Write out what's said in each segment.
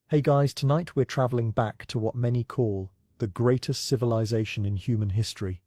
Hey guys, tonight we're traveling back to what many call the greatest civilization in human history,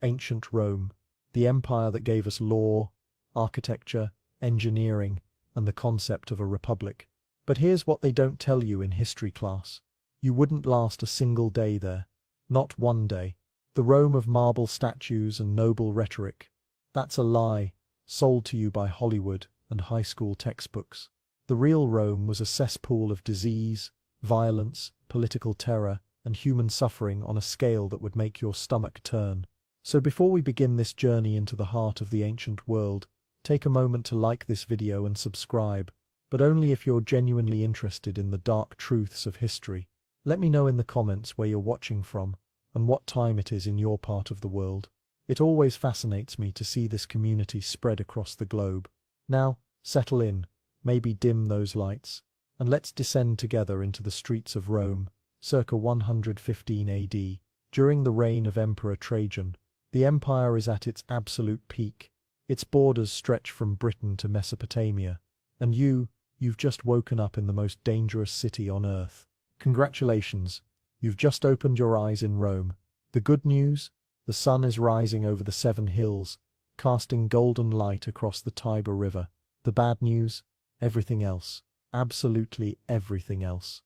ancient Rome, the empire that gave us law, architecture, engineering, and the concept of a republic. But here's what they don't tell you in history class. You wouldn't last a single day there. Not one day. The Rome of marble statues and noble rhetoric. That's a lie, sold to you by Hollywood and high school textbooks. The real Rome was a cesspool of disease, violence, political terror, and human suffering on a scale that would make your stomach turn. So before we begin this journey into the heart of the ancient world, take a moment to like this video and subscribe, but only if you're genuinely interested in the dark truths of history. Let me know in the comments where you're watching from, and what time it is in your part of the world. It always fascinates me to see this community spread across the globe. Now, settle in. Maybe dim those lights, and let's descend together into the streets of Rome, circa 115 AD. During the reign of Emperor Trajan, the empire is at its absolute peak. Its borders stretch from Britain to Mesopotamia, and you've just woken up in the most dangerous city on earth. Congratulations, you've just opened your eyes in Rome. The good news? The sun is rising over the 7 hills, casting golden light across the Tiber River. The bad news? Everything else. Absolutely everything else.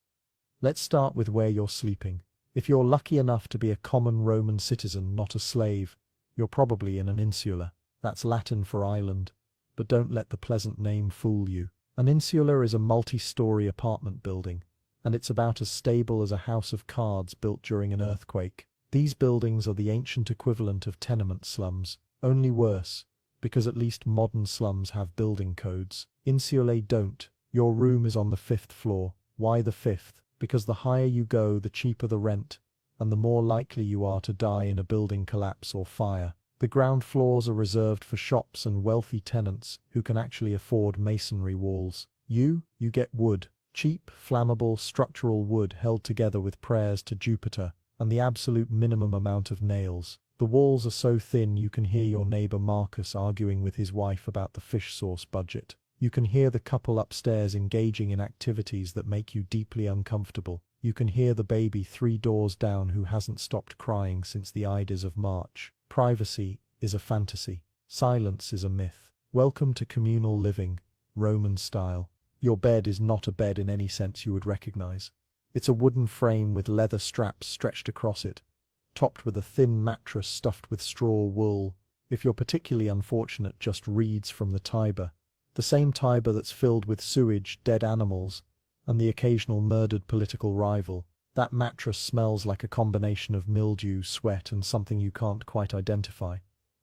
Let's start with where you're sleeping. If you're lucky enough to be a common Roman citizen, not a slave, you're probably in an insula. That's Latin for island. But don't let the pleasant name fool you. An insula is a multi-story apartment building, and it's about as stable as a house of cards built during an earthquake. These buildings are the ancient equivalent of tenement slums, only worse, because at least modern slums have building codes. Insulae don't. Your room is on the 5th floor. Why the 5th? Because the higher you go, the cheaper the rent, and the more likely you are to die in a building collapse or fire. The ground floors are reserved for shops and wealthy tenants who can actually afford masonry walls. You get wood. Cheap, flammable, structural wood held together with prayers to Jupiter, and the absolute minimum amount of nails. The walls are so thin you can hear your neighbor Marcus arguing with his wife about the fish sauce budget. You can hear the couple upstairs engaging in activities that make you deeply uncomfortable. You can hear the baby 3 doors down who hasn't stopped crying since the Ides of March. Privacy is a fantasy. Silence is a myth. Welcome to communal living, Roman style. Your bed is not a bed in any sense you would recognize. It's a wooden frame with leather straps stretched across it, topped with a thin mattress stuffed with straw wool. If you're particularly unfortunate, just reeds from the Tiber. The same Tiber that's filled with sewage, dead animals, and the occasional murdered political rival. That mattress smells like a combination of mildew, sweat, and something you can't quite identify.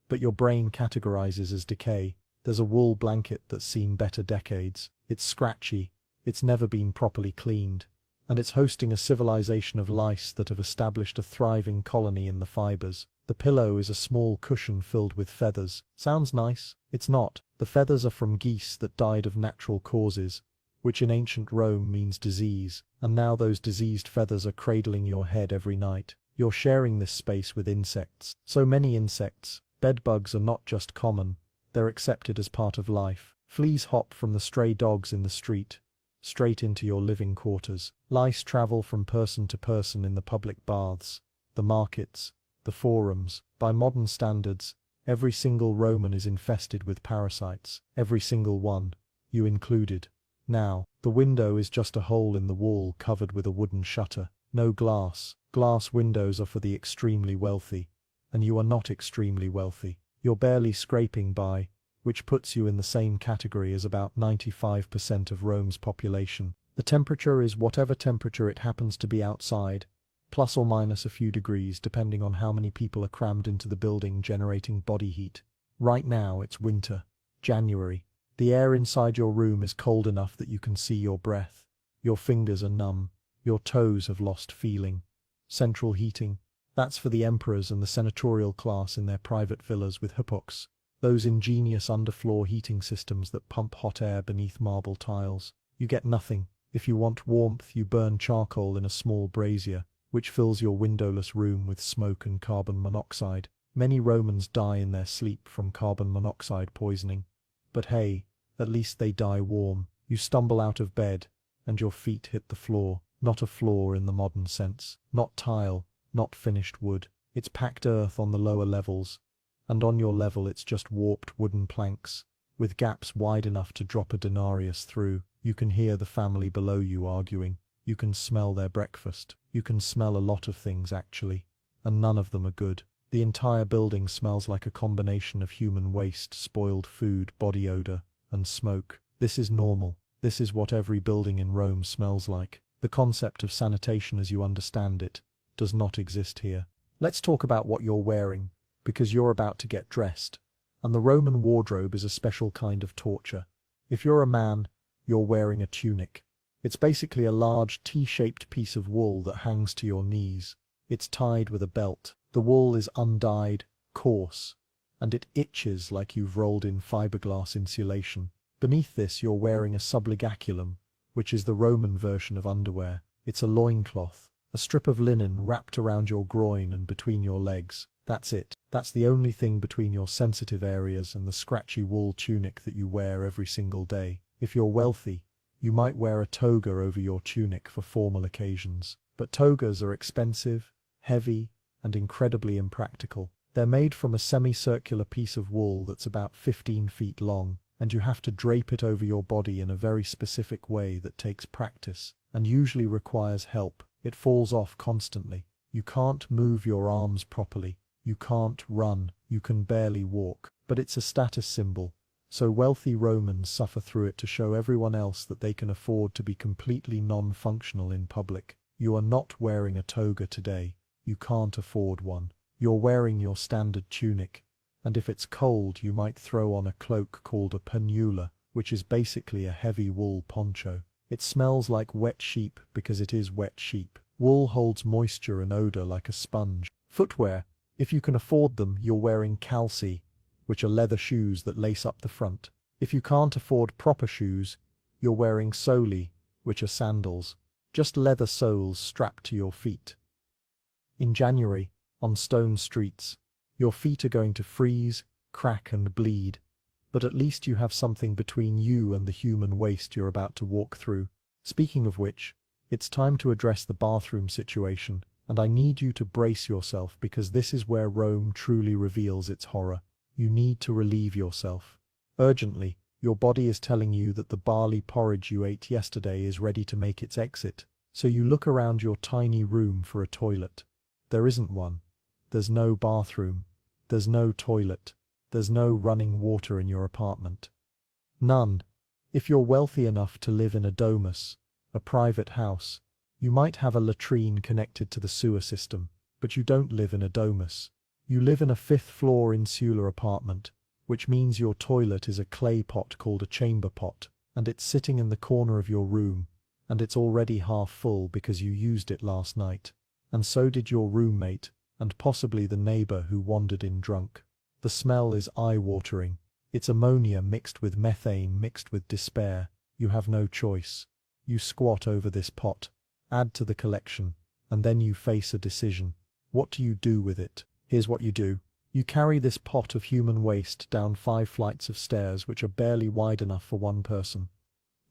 But your brain categorizes as decay. There's a wool blanket that's seen better decades. It's scratchy, it's never been properly cleaned, and it's hosting a civilization of lice that have established a thriving colony in the fibers. The pillow is a small cushion filled with feathers. Sounds nice? It's not. The feathers are from geese that died of natural causes, which in ancient Rome means disease, and now those diseased feathers are cradling your head every night. You're sharing this space with insects. So many insects. Bedbugs are not just common, they're accepted as part of life. Fleas hop from the stray dogs in the street straight into your living quarters. Lice travel from person to person in the public baths, the markets, the forums. By modern standards, every single Roman is infested with parasites. Every single one, you included. Now, the window is just a hole in the wall covered with a wooden shutter. No glass. Glass windows are for the extremely wealthy, and you are not extremely wealthy. You're barely scraping by, which puts you in the same category as about 95% of Rome's population. The temperature is whatever temperature it happens to be outside, plus or minus a few degrees depending on how many people are crammed into the building generating body heat. Right now it's winter, January. The air inside your room is cold enough that you can see your breath. Your fingers are numb. Your toes have lost feeling. Central heating. That's for the emperors and the senatorial class in their private villas with hypox. Those ingenious underfloor heating systems that pump hot air beneath marble tiles. You get nothing. If you want warmth, you burn charcoal in a small brazier, which fills your windowless room with smoke and carbon monoxide. Many Romans die in their sleep from carbon monoxide poisoning. But hey, at least they die warm. You stumble out of bed, and your feet hit the floor. not a floor in the modern sense, not tile, not finished wood. It's packed earth on the lower levels, and on your level it's just warped wooden planks, with gaps wide enough to drop a denarius through. You can hear the family below you arguing. You can smell their breakfast. You can smell a lot of things actually, and none of them are good. The entire building smells like a combination of human waste, spoiled food, body odor, and smoke. This is normal. This is what every building in Rome smells like. The concept of sanitation as you understand it does not exist here. Let's talk about what you're wearing, because you're about to get dressed. And the Roman wardrobe is a special kind of torture. If you're a man, you're wearing a tunic. It's basically a large T-shaped piece of wool that hangs to your knees. It's tied with a belt. The wool is undyed, coarse, and it itches like you've rolled in fiberglass insulation. Beneath this you're wearing a subligaculum, which is the Roman version of underwear. It's a loincloth, a strip of linen wrapped around your groin and between your legs. That's it. That's the only thing between your sensitive areas and the scratchy wool tunic that you wear every single day. If you're wealthy, you might wear a toga over your tunic for formal occasions. But togas are expensive, heavy, and incredibly impractical. They're made from a semicircular piece of wool that's about 15 feet long, and you have to drape it over your body in a very specific way that takes practice, and usually requires help. It falls off constantly. You can't move your arms properly. You can't run. You can barely walk. But it's a status symbol, so wealthy Romans suffer through it to show everyone else that they can afford to be completely non-functional in public. You are not wearing a toga today. You can't afford one. You're wearing your standard tunic, and if it's cold you might throw on a cloak called a pannula, which is basically a heavy wool poncho. It smells like wet sheep because it is wet sheep. Wool holds moisture and odor like a sponge. Footwear. If you can afford them, you're wearing calci, which are leather shoes that lace up the front. If you can't afford proper shoes, you're wearing soli, which are sandals, just leather soles strapped to your feet. In January, on stone streets, your feet are going to freeze, crack and bleed, but at least you have something between you and the human waste you're about to walk through. Speaking of which, it's time to address the bathroom situation, and I need you to brace yourself because this is where Rome truly reveals its horror. You need to relieve yourself. Urgently, your body is telling you that the barley porridge you ate yesterday is ready to make its exit, so you look around your tiny room for a toilet. There isn't one. There's no bathroom. There's no toilet. There's no running water in your apartment. None. If you're wealthy enough to live in a domus, a private house, you might have a latrine connected to the sewer system, but you don't live in a domus. You live in a fifth-floor insular apartment, which means your toilet is a clay pot called a chamber pot, and it's sitting in the corner of your room, and it's already half full because you used it last night. And so did your roommate, and possibly the neighbor who wandered in drunk. The smell is eye-watering. It's ammonia mixed with methane mixed with despair. You have no choice. You squat over this pot, add to the collection, and then you face a decision. What do you do with it? Here's what you do. You carry this pot of human waste down 5 flights of stairs which are barely wide enough for one person.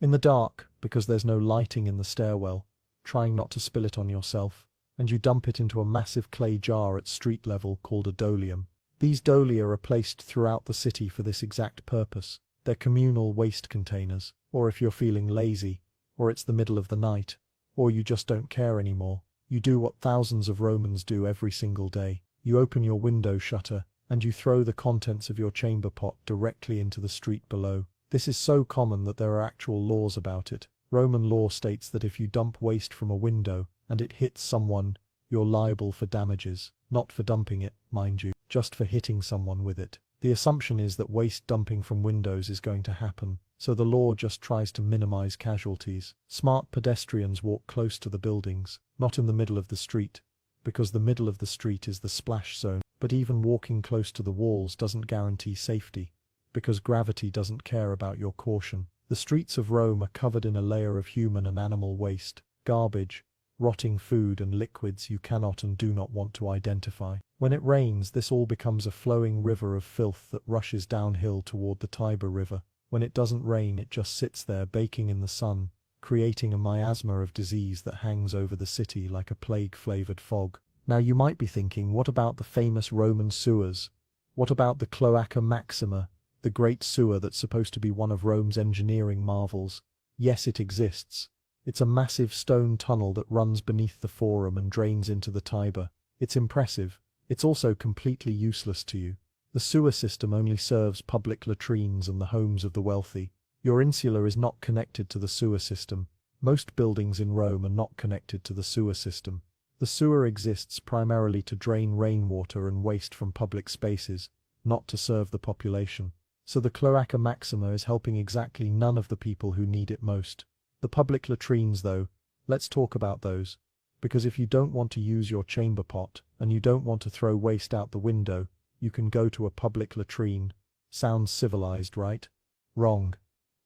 In the dark, because there's no lighting in the stairwell, trying not to spill it on yourself, and you dump it into a massive clay jar at street level called a dolium. These dolia are placed throughout the city for this exact purpose. They're communal waste containers, or if you're feeling lazy, or it's the middle of the night, or you just don't care anymore, you do what thousands of Romans do every single day. You open your window shutter, and you throw the contents of your chamber pot directly into the street below. This is so common that there are actual laws about it. Roman law states that if you dump waste from a window, and it hits someone, you're liable for damages. Not for dumping it, mind you, just for hitting someone with it. The assumption is that waste dumping from windows is going to happen, so the law just tries to minimize casualties. Smart pedestrians walk close to the buildings, not in the middle of the street, because the middle of the street is the splash zone. But even walking close to the walls doesn't guarantee safety, because gravity doesn't care about your caution. The streets of Rome are covered in a layer of human and animal waste, garbage, rotting food and liquids you cannot and do not want to identify. When it rains, this all becomes a flowing river of filth that rushes downhill toward the Tiber River. When it doesn't rain, it just sits there baking in the sun, creating a miasma of disease that hangs over the city like a plague-flavored fog. Now you might be thinking, what about the famous Roman sewers? What about the Cloaca Maxima, the great sewer that's supposed to be one of Rome's engineering marvels? Yes, it exists. It's a massive stone tunnel that runs beneath the Forum and drains into the Tiber. It's impressive. It's also completely useless to you. The sewer system only serves public latrines and the homes of the wealthy. Your insula is not connected to the sewer system. Most buildings in Rome are not connected to the sewer system. The sewer exists primarily to drain rainwater and waste from public spaces, not to serve the population. So the Cloaca Maxima is helping exactly none of the people who need it most. The public latrines, though, let's talk about those. Because if you don't want to use your chamber pot, and you don't want to throw waste out the window, you can go to a public latrine. Sounds civilized, right? Wrong.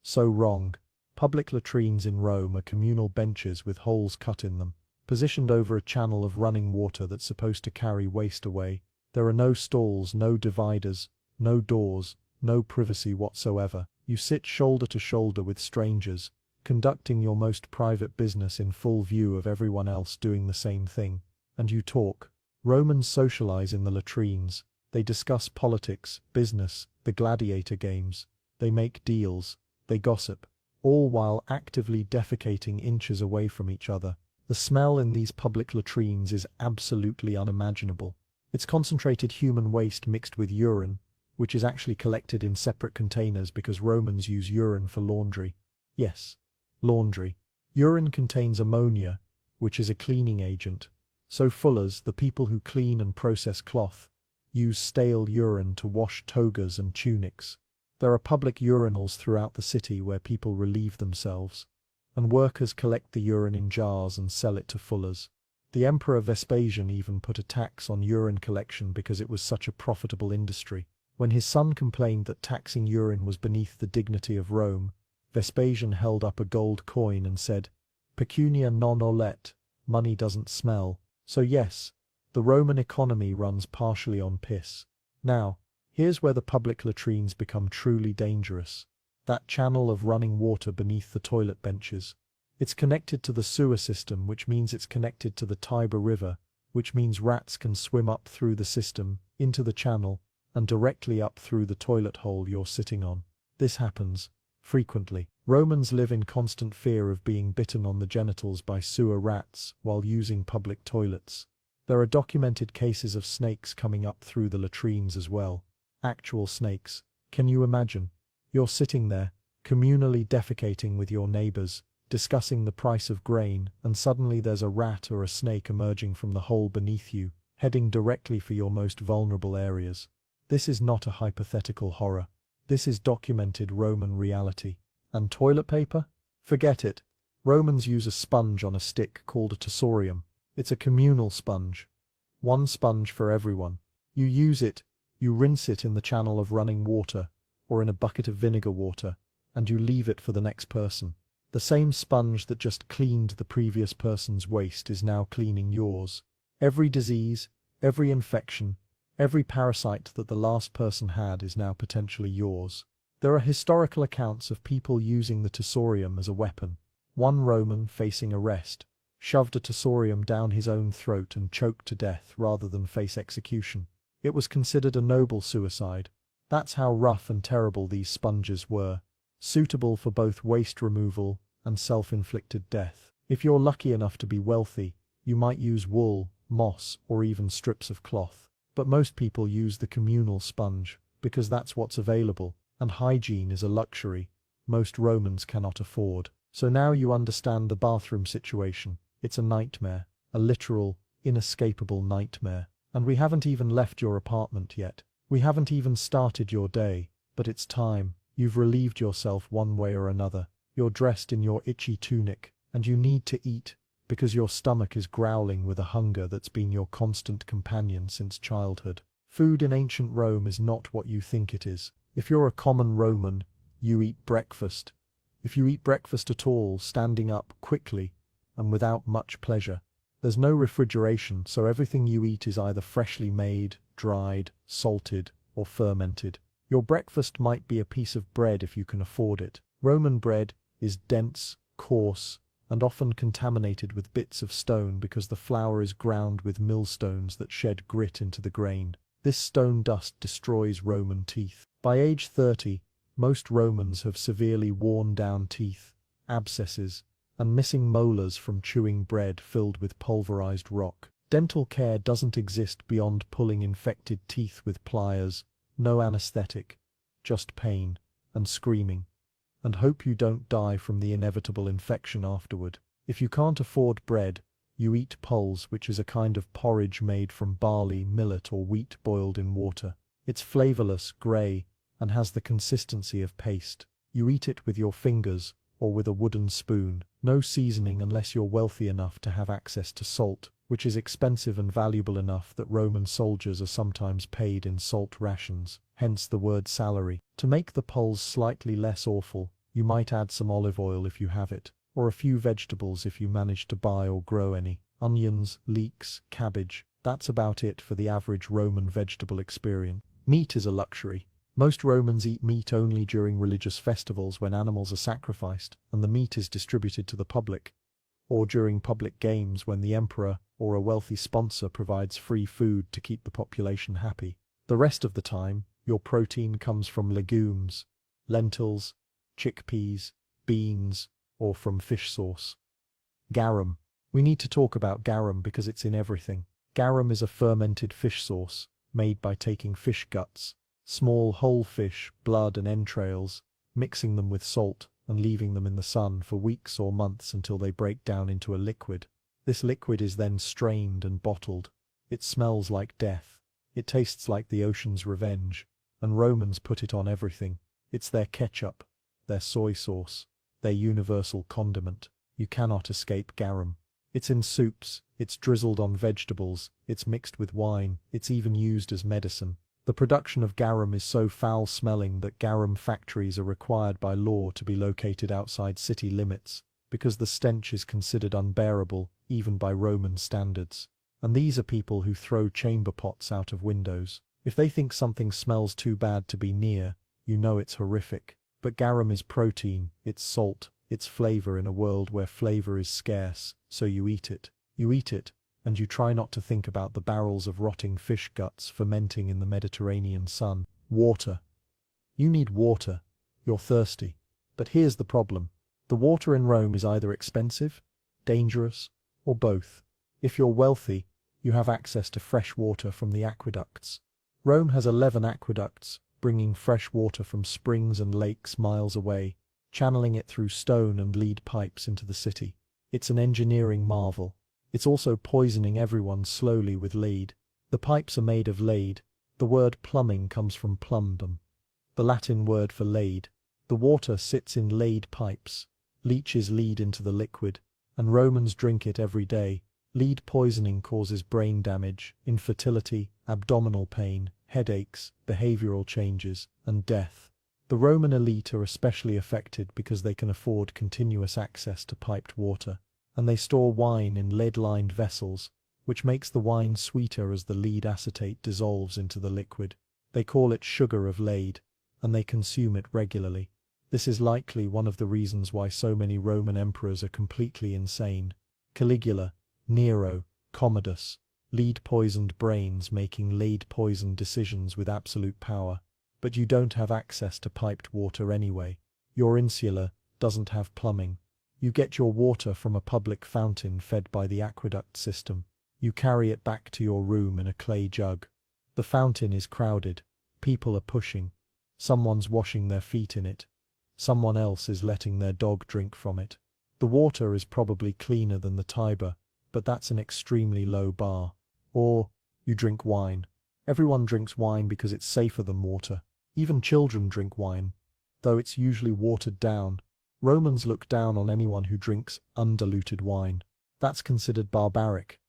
So wrong. Public latrines in Rome are communal benches with holes cut in them, positioned over a channel of running water that's supposed to carry waste away. There are no stalls, no dividers, no doors, no privacy whatsoever. You sit shoulder to shoulder with strangers, conducting your most private business in full view of everyone else doing the same thing. And you talk. Romans socialize in the latrines. They discuss politics, business, the gladiator games. They make deals. They gossip. All while actively defecating inches away from each other. The smell in these public latrines is absolutely unimaginable. It's concentrated human waste mixed with urine, which is actually collected in separate containers because Romans use urine for laundry. Yes, laundry. Urine contains ammonia, which is a cleaning agent. So fullers, the people who clean and process cloth, use stale urine to wash togas and tunics. There are public urinals throughout the city where people relieve themselves, and workers collect the urine in jars and sell it to fullers. The Emperor Vespasian even put a tax on urine collection because it was such a profitable industry. When his son complained that taxing urine was beneath the dignity of Rome, Vespasian held up a gold coin and said, "Pecunia non olet," money doesn't smell. So yes, the Roman economy runs partially on piss. Now, here's where the public latrines become truly dangerous. That channel of running water beneath the toilet benches. It's connected to the sewer system, which means it's connected to the Tiber River, which means rats can swim up through the system, into the channel, and directly up through the toilet hole you're sitting on. This happens frequently. Romans live in constant fear of being bitten on the genitals by sewer rats while using public toilets. There are documented cases of snakes coming up through the latrines as well. Actual snakes. Can you imagine? You're sitting there, communally defecating with your neighbors, discussing the price of grain, and suddenly there's a rat or a snake emerging from the hole beneath you, heading directly for your most vulnerable areas. This is not a hypothetical horror. This is documented Roman reality. And toilet paper? Forget it. Romans use a sponge on a stick called a tussorium. It's a communal sponge. One sponge for everyone. You use it, you rinse it in the channel of running water, or in a bucket of vinegar water, and you leave it for the next person. The same sponge that just cleaned the previous person's waste is now cleaning yours. Every disease, every infection, every parasite that the last person had is now potentially yours. There are historical accounts of people using the tussorium as a weapon. One Roman, facing arrest, shoved a tussorium down his own throat and choked to death rather than face execution. It was considered a noble suicide. That's how rough and terrible these sponges were, suitable for both waste removal and self-inflicted death. If you're lucky enough to be wealthy, you might use wool, moss, or even strips of cloth. But most people use the communal sponge, because that's what's available, and hygiene is a luxury most Romans cannot afford. So now you understand the bathroom situation. It's a nightmare, a literal, inescapable nightmare. And we haven't even left your apartment yet. We haven't even started your day, but it's time. You've relieved yourself one way or another. You're dressed in your itchy tunic, and you need to eat, because your stomach is growling with a hunger that's been your constant companion since childhood. Food in ancient Rome is not what you think it is. If you're a common Roman, you eat breakfast. If you eat breakfast at all, standing up quickly and without much pleasure. There's no refrigeration, so everything you eat is either freshly made, dried, salted, or fermented. Your breakfast might be a piece of bread if you can afford it. Roman bread is dense, coarse, and often contaminated with bits of stone because the flour is ground with millstones that shed grit into the grain. This stone dust destroys Roman teeth. By age 30, most Romans have severely worn down teeth, abscesses, and missing molars from chewing bread filled with pulverized rock. Dental care doesn't exist beyond pulling infected teeth with pliers, no anesthetic, just pain and screaming, and hope you don't die from the inevitable infection afterward. If you can't afford bread, you eat pulse, which is a kind of porridge made from barley, millet, or wheat boiled in water. It's flavorless, grey, and has the consistency of paste. You eat it with your fingers or with a wooden spoon. No seasoning unless you're wealthy enough to have access to salt, which is expensive and valuable enough that Roman soldiers are sometimes paid in salt rations, hence the word salary. To make the pulse slightly less awful, you might add some olive oil if you have it, or a few vegetables if you manage to buy or grow any. Onions, leeks, cabbage. That's about it for the average Roman vegetable experience. Meat is a luxury. Most Romans eat meat only during religious festivals when animals are sacrificed and the meat is distributed to the public, or during public games when the emperor or a wealthy sponsor provides free food to keep the population happy. The rest of the time, your protein comes from legumes, lentils, chickpeas, beans, or from fish sauce. Garum. We need to talk about garum because it's in everything. Garum is a fermented fish sauce, made by taking fish guts, small whole fish, blood and entrails, mixing them with salt and leaving them in the sun for weeks or months until they break down into a liquid. This liquid is then strained and bottled. It smells like death. It tastes like the ocean's revenge, and Romans put it on everything. It's their ketchup, their soy sauce, their universal condiment. You cannot escape garum. It's in soups, it's drizzled on vegetables, it's mixed with wine, it's even used as medicine. The production of garum is so foul-smelling that garum factories are required by law to be located outside city limits, because the stench is considered unbearable, even by Roman standards. And these are people who throw chamber pots out of windows. If they think something smells too bad to be near, you know it's horrific. But garum is protein, it's salt, it's flavor in a world where flavor is scarce, so you eat it. You eat it, and you try not to think about the barrels of rotting fish guts fermenting in the Mediterranean sun. Water. You need water. You're thirsty. But here's the problem. The water in Rome is either expensive, dangerous, or both. If you're wealthy, you have access to fresh water from the aqueducts. Rome has 11 aqueducts, bringing fresh water from springs and lakes miles away, channeling it through stone and lead pipes into the city. It's an engineering marvel. It's also poisoning everyone slowly with lead. The pipes are made of lead. The word plumbing comes from plumbum, the Latin word for lead. The water sits in lead pipes, leaches lead into the liquid, and Romans drink it every day. Lead poisoning causes brain damage, infertility, abdominal pain, headaches, behavioral changes, and death. The Roman elite are especially affected because they can afford continuous access to piped water, and they store wine in lead-lined vessels, which makes the wine sweeter as the lead acetate dissolves into the liquid. They call it sugar of lead, and they consume it regularly. This is likely one of the reasons why so many Roman emperors are completely insane. Caligula, Nero, Commodus, lead-poisoned brains making lead-poisoned decisions with absolute power. But you don't have access to piped water anyway. Your insula doesn't have plumbing. You get your water from a public fountain fed by the aqueduct system. You carry it back to your room in a clay jug. The fountain is crowded. People are pushing. Someone's washing their feet in it. Someone else is letting their dog drink from it. The water is probably cleaner than the Tiber, but that's an extremely low bar. Or, you drink wine. Everyone drinks wine because it's safer than water. Even children drink wine, though it's usually watered down. Romans look down on anyone who drinks undiluted wine. That's considered barbaric,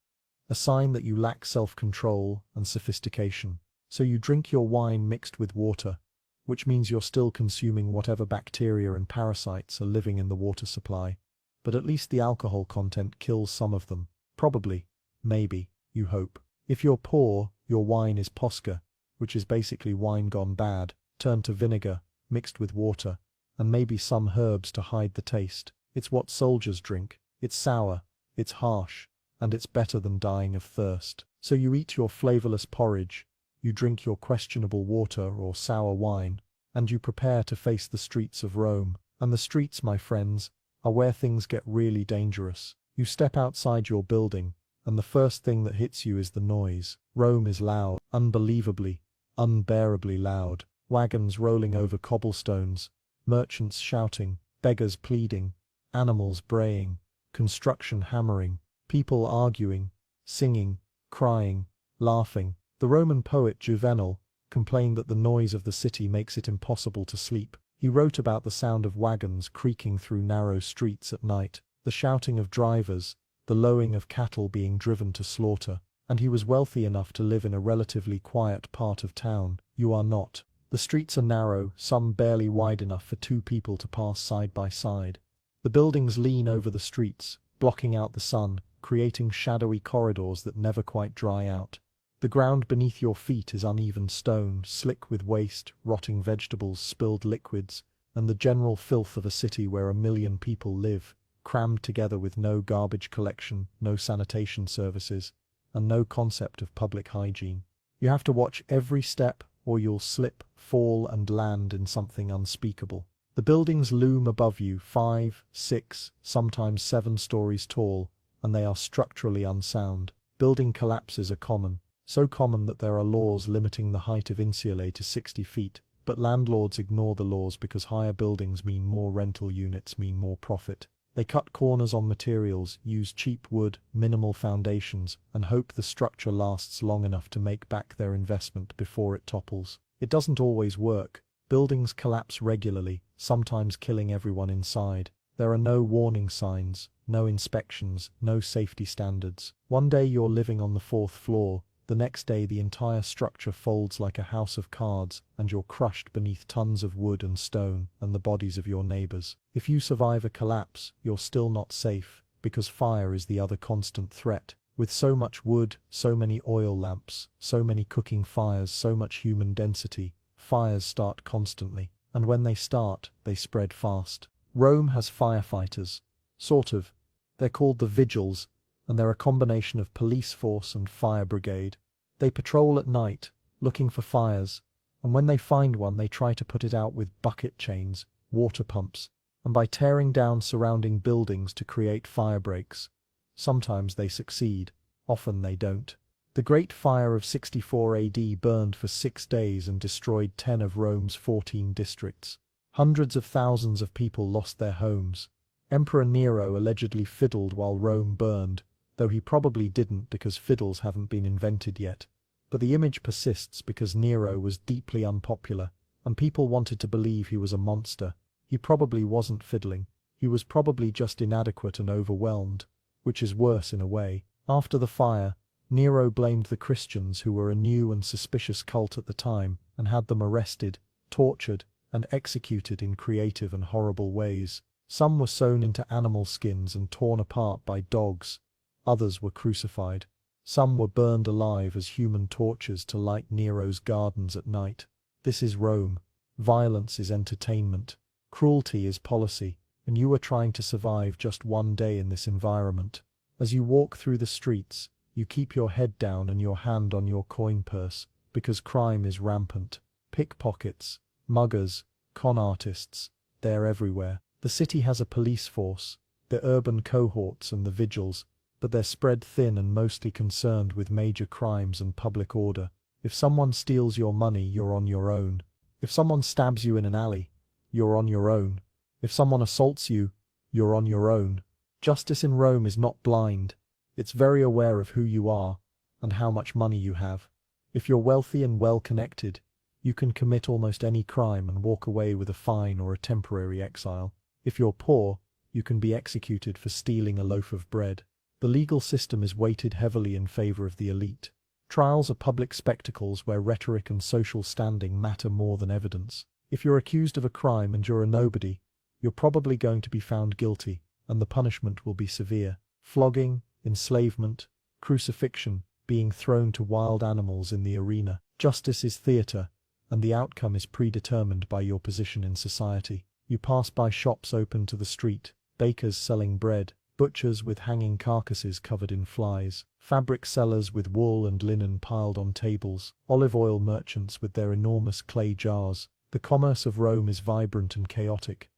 a sign that you lack self-control and sophistication. So you drink your wine mixed with water, which means you're still consuming whatever bacteria and parasites are living in the water supply. But at least the alcohol content kills some of them. Probably, maybe, you hope. If you're poor, your wine is posca, which is basically wine gone bad, turned to vinegar, mixed with water, and maybe some herbs to hide the taste. It's what soldiers drink. It's sour, it's harsh, and it's better than dying of thirst. So you eat your flavorless porridge, you drink your questionable water or sour wine, and you prepare to face the streets of Rome. And the streets, my friends, are where things get really dangerous. You step outside your building, and the first thing that hits you is the noise. Rome is loud, unbelievably, unbearably loud. Wagons rolling over cobblestones, merchants shouting, beggars pleading, animals braying, construction hammering, people arguing, singing, crying, laughing. The Roman poet Juvenal complained that the noise of the city makes it impossible to sleep. He wrote about the sound of wagons creaking through narrow streets at night, the shouting of drivers, the lowing of cattle being driven to slaughter, and he was wealthy enough to live in a relatively quiet part of town. You are not. The streets are narrow, some barely wide enough for two people to pass side by side. The buildings lean over the streets, blocking out the sun, creating shadowy corridors that never quite dry out. The ground beneath your feet is uneven stone, slick with waste, rotting vegetables, spilled liquids, and the general filth of a city where 1 million people live, crammed together with no garbage collection, no sanitation services, and no concept of public hygiene. You have to watch every step, or you'll slip, fall, and land in something unspeakable. The buildings loom above you, 5, 6, sometimes 7 stories tall, and they are structurally unsound. Building collapses are common. So common that there are laws limiting the height of insulae to 60 feet, but landlords ignore the laws because higher buildings mean more rental units mean more profit. They cut corners on materials, use cheap wood, minimal foundations, and hope the structure lasts long enough to make back their investment before it topples. It doesn't always work. Buildings collapse regularly, sometimes killing everyone inside. There are no warning signs, no inspections, no safety standards. One day you're living on the 4th floor, the next day the entire structure folds like a house of cards, and you're crushed beneath tons of wood and stone and the bodies of your neighbors. If you survive a collapse, you're still not safe, because fire is the other constant threat. With so much wood, so many oil lamps, so many cooking fires, so much human density, fires start constantly, and when they start, they spread fast. Rome has firefighters. Sort of. They're called the Vigils, and they're a combination of police force and fire brigade. They patrol at night, looking for fires, and when they find one they try to put it out with bucket chains, water pumps, and by tearing down surrounding buildings to create fire breaks. Sometimes they succeed, often they don't. The Great Fire of 64 AD burned for 6 days and destroyed 10 of Rome's 14 districts. Hundreds of thousands of people lost their homes. Emperor Nero allegedly fiddled while Rome burned, though he probably didn't because fiddles haven't been invented yet. But the image persists because Nero was deeply unpopular, and people wanted to believe he was a monster. He probably wasn't fiddling. He was probably just inadequate and overwhelmed, which is worse in a way. After the fire, Nero blamed the Christians, who were a new and suspicious cult at the time, and had them arrested, tortured, and executed in creative and horrible ways. Some were sewn into animal skins and torn apart by dogs. Others were crucified. Some were burned alive as human torches to light Nero's gardens at night. This is Rome. Violence is entertainment. Cruelty is policy, and you are trying to survive just one day in this environment. As you walk through the streets, you keep your head down and your hand on your coin purse, because crime is rampant. Pickpockets, muggers, con artists, they're everywhere. The city has a police force, the urban cohorts and the vigils, but they're spread thin and mostly concerned with major crimes and public order. If someone steals your money, you're on your own. If someone stabs you in an alley, you're on your own. If someone assaults you, you're on your own. Justice in Rome is not blind. It's very aware of who you are and how much money you have. If you're wealthy and well-connected, you can commit almost any crime and walk away with a fine or a temporary exile. If you're poor, you can be executed for stealing a loaf of bread. The legal system is weighted heavily in favor of the elite. Trials are public spectacles where rhetoric and social standing matter more than evidence. If you're accused of a crime and you're a nobody, you're probably going to be found guilty, and the punishment will be severe. Flogging, enslavement, crucifixion, being thrown to wild animals in the arena. Justice is theatre, and the outcome is predetermined by your position in society. You pass by shops open to the street, bakers selling bread, butchers with hanging carcasses covered in flies, fabric sellers with wool and linen piled on tables, olive oil merchants with their enormous clay jars. The commerce of Rome is vibrant and chaotic,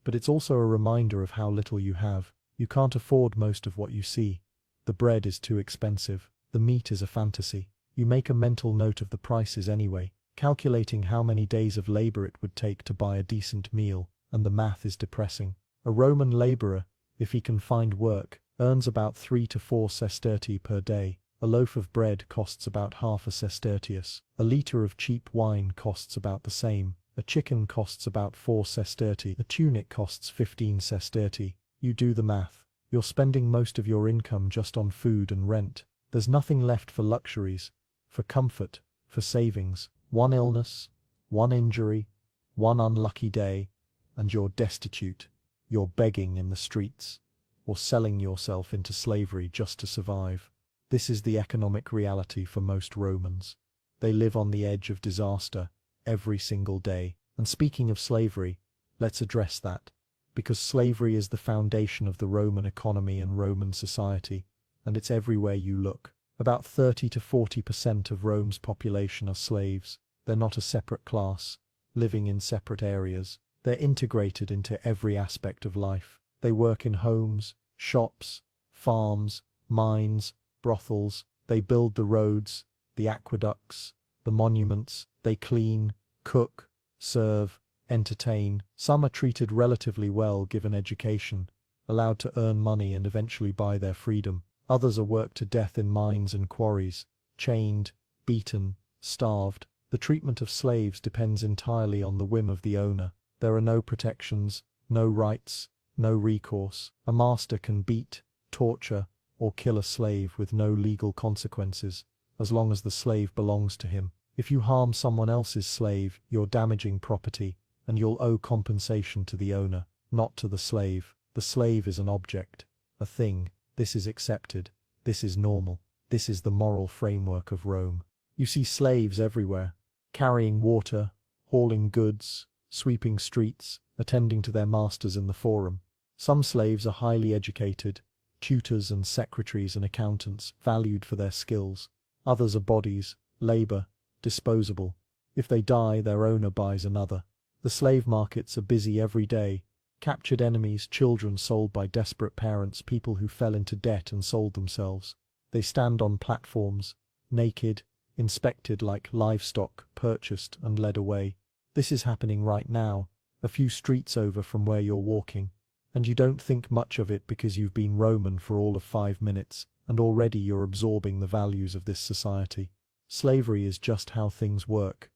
but it's also a reminder of how little you have. You can't afford most of what you see. The bread is too expensive. The meat is a fantasy. You make a mental note of the prices anyway, calculating how many days of labor it would take to buy a decent meal, and the math is depressing. A Roman laborer, if he can find work, earns about 3 to 4 sestertii per day. A loaf of bread costs about half a sestertius. A liter of cheap wine costs about the same. A chicken costs about 4 sestertii. A tunic costs 15 sestertii. You do the math. You're spending most of your income just on food and rent. There's nothing left for luxuries, for comfort, for savings. One illness, one injury, one unlucky day, and you're destitute. You're begging in the streets, or selling yourself into slavery just to survive. This is the economic reality for most Romans. They live on the edge of disaster every single day. And speaking of slavery, let's address that, because slavery is the foundation of the Roman economy and Roman society, and it's everywhere you look. About 30 to 40% of Rome's population are slaves. They're not a separate class, living in separate areas. They're integrated into every aspect of life. They work in homes, shops, farms, mines, brothels. They build the roads, the aqueducts, the monuments. They clean, cook, serve, entertain. Some are treated relatively well given education, allowed to earn money and eventually buy their freedom. Others are worked to death in mines and quarries, chained, beaten, starved. The treatment of slaves depends entirely on the whim of the owner. There are no protections, no rights, no recourse. A master can beat, torture, or kill a slave with no legal consequences, as long as the slave belongs to him. If you harm someone else's slave, you're damaging property, and you'll owe compensation to the owner, not to the slave. The slave is an object, a thing. This is accepted. This is normal. This is the moral framework of Rome. You see slaves everywhere, carrying water, hauling goods, sweeping streets, attending to their masters in the forum. Some slaves are highly educated, tutors and secretaries and accountants, valued for their skills. Others are bodies, labor, disposable. If they die, their owner buys another. The slave markets are busy every day. Captured enemies, children sold by desperate parents, people who fell into debt and sold themselves. They stand on platforms, naked, inspected like livestock, purchased and led away. This is happening right now, a few streets over from where you're walking. And you don't think much of it because you've been Roman for all of 5 minutes, and already you're absorbing the values of this society. Slavery is just how things work.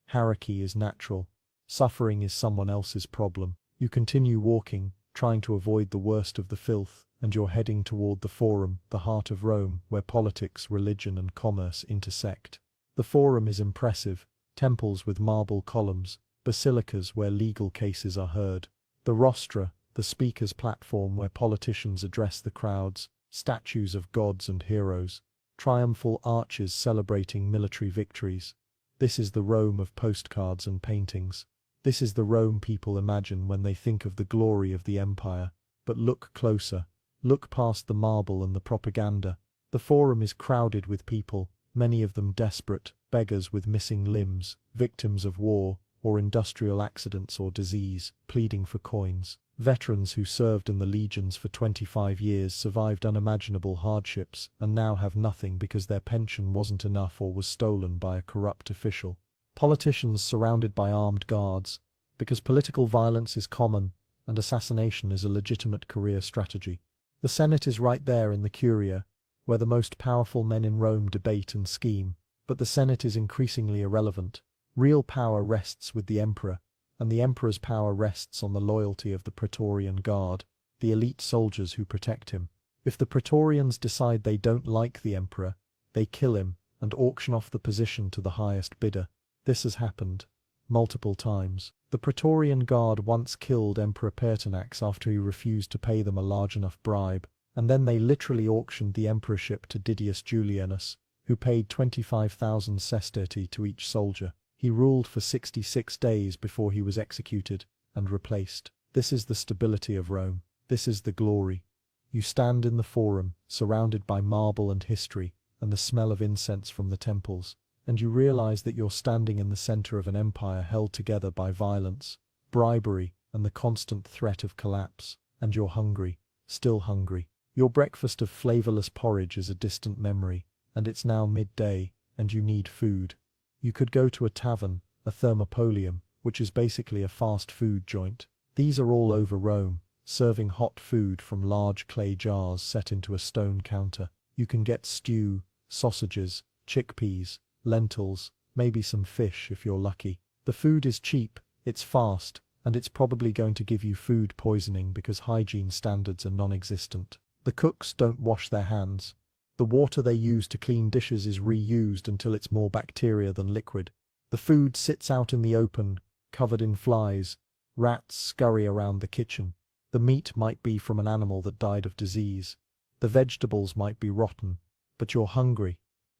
Hierarchy is natural. Suffering is someone else's problem. You continue walking, trying to avoid the worst of the filth, and you're heading toward the Forum, the heart of Rome, where politics, religion and commerce intersect. The Forum is impressive, temples with marble columns, basilicas where legal cases are heard. The Rostra, the speaker's platform where politicians address the crowds, statues of gods and heroes, triumphal arches celebrating military victories. This is the Rome of postcards and paintings. This is the Rome people imagine when they think of the glory of the empire. But look closer. Look past the marble and the propaganda. The Forum is crowded with people, many of them desperate, beggars with missing limbs, victims of war or industrial accidents or disease, pleading for coins. Veterans who served in the legions for 25 years, survived unimaginable hardships, and now have nothing because their pension wasn't enough or was stolen by a corrupt official. Politicians surrounded by armed guards, because political violence is common and assassination is a legitimate career strategy. The Senate is right there in the Curia, where the most powerful men in Rome debate and scheme. But the Senate is increasingly irrelevant. Real power rests with the emperor, and the emperor's power rests on the loyalty of the Praetorian Guard, the elite soldiers who protect him. If the Praetorians decide they don't like the emperor, they kill him and auction off the position to the highest bidder. This has happened multiple times. The Praetorian Guard once killed Emperor Pertinax after he refused to pay them a large enough bribe, and then they literally auctioned the emperorship to Didius Julianus, who paid 25,000 sestertii to each soldier. He ruled for 66 days before he was executed and replaced. This is the stability of Rome. This is the glory. You stand in the forum, surrounded by marble and history, and the smell of incense from the temples, and you realize that you're standing in the center of an empire held together by violence, bribery, and the constant threat of collapse, and you're hungry, still hungry. Your breakfast of flavorless porridge is a distant memory, and it's now midday, and you need food. You could go to a tavern, a thermopolium, which is basically a fast food joint. These are all over Rome, serving hot food from large clay jars set into a stone counter. You can get stew, sausages, chickpeas, lentils, maybe some fish if you're lucky. The food is cheap, it's fast, and it's probably going to give you food poisoning because hygiene standards are non-existent. The cooks don't wash their hands. The water they use to clean dishes is reused until it's more bacteria than liquid. The food sits out in the open, covered in flies. Rats scurry around the kitchen. The meat might be from an animal that died of disease. The vegetables might be rotten, but you're hungry.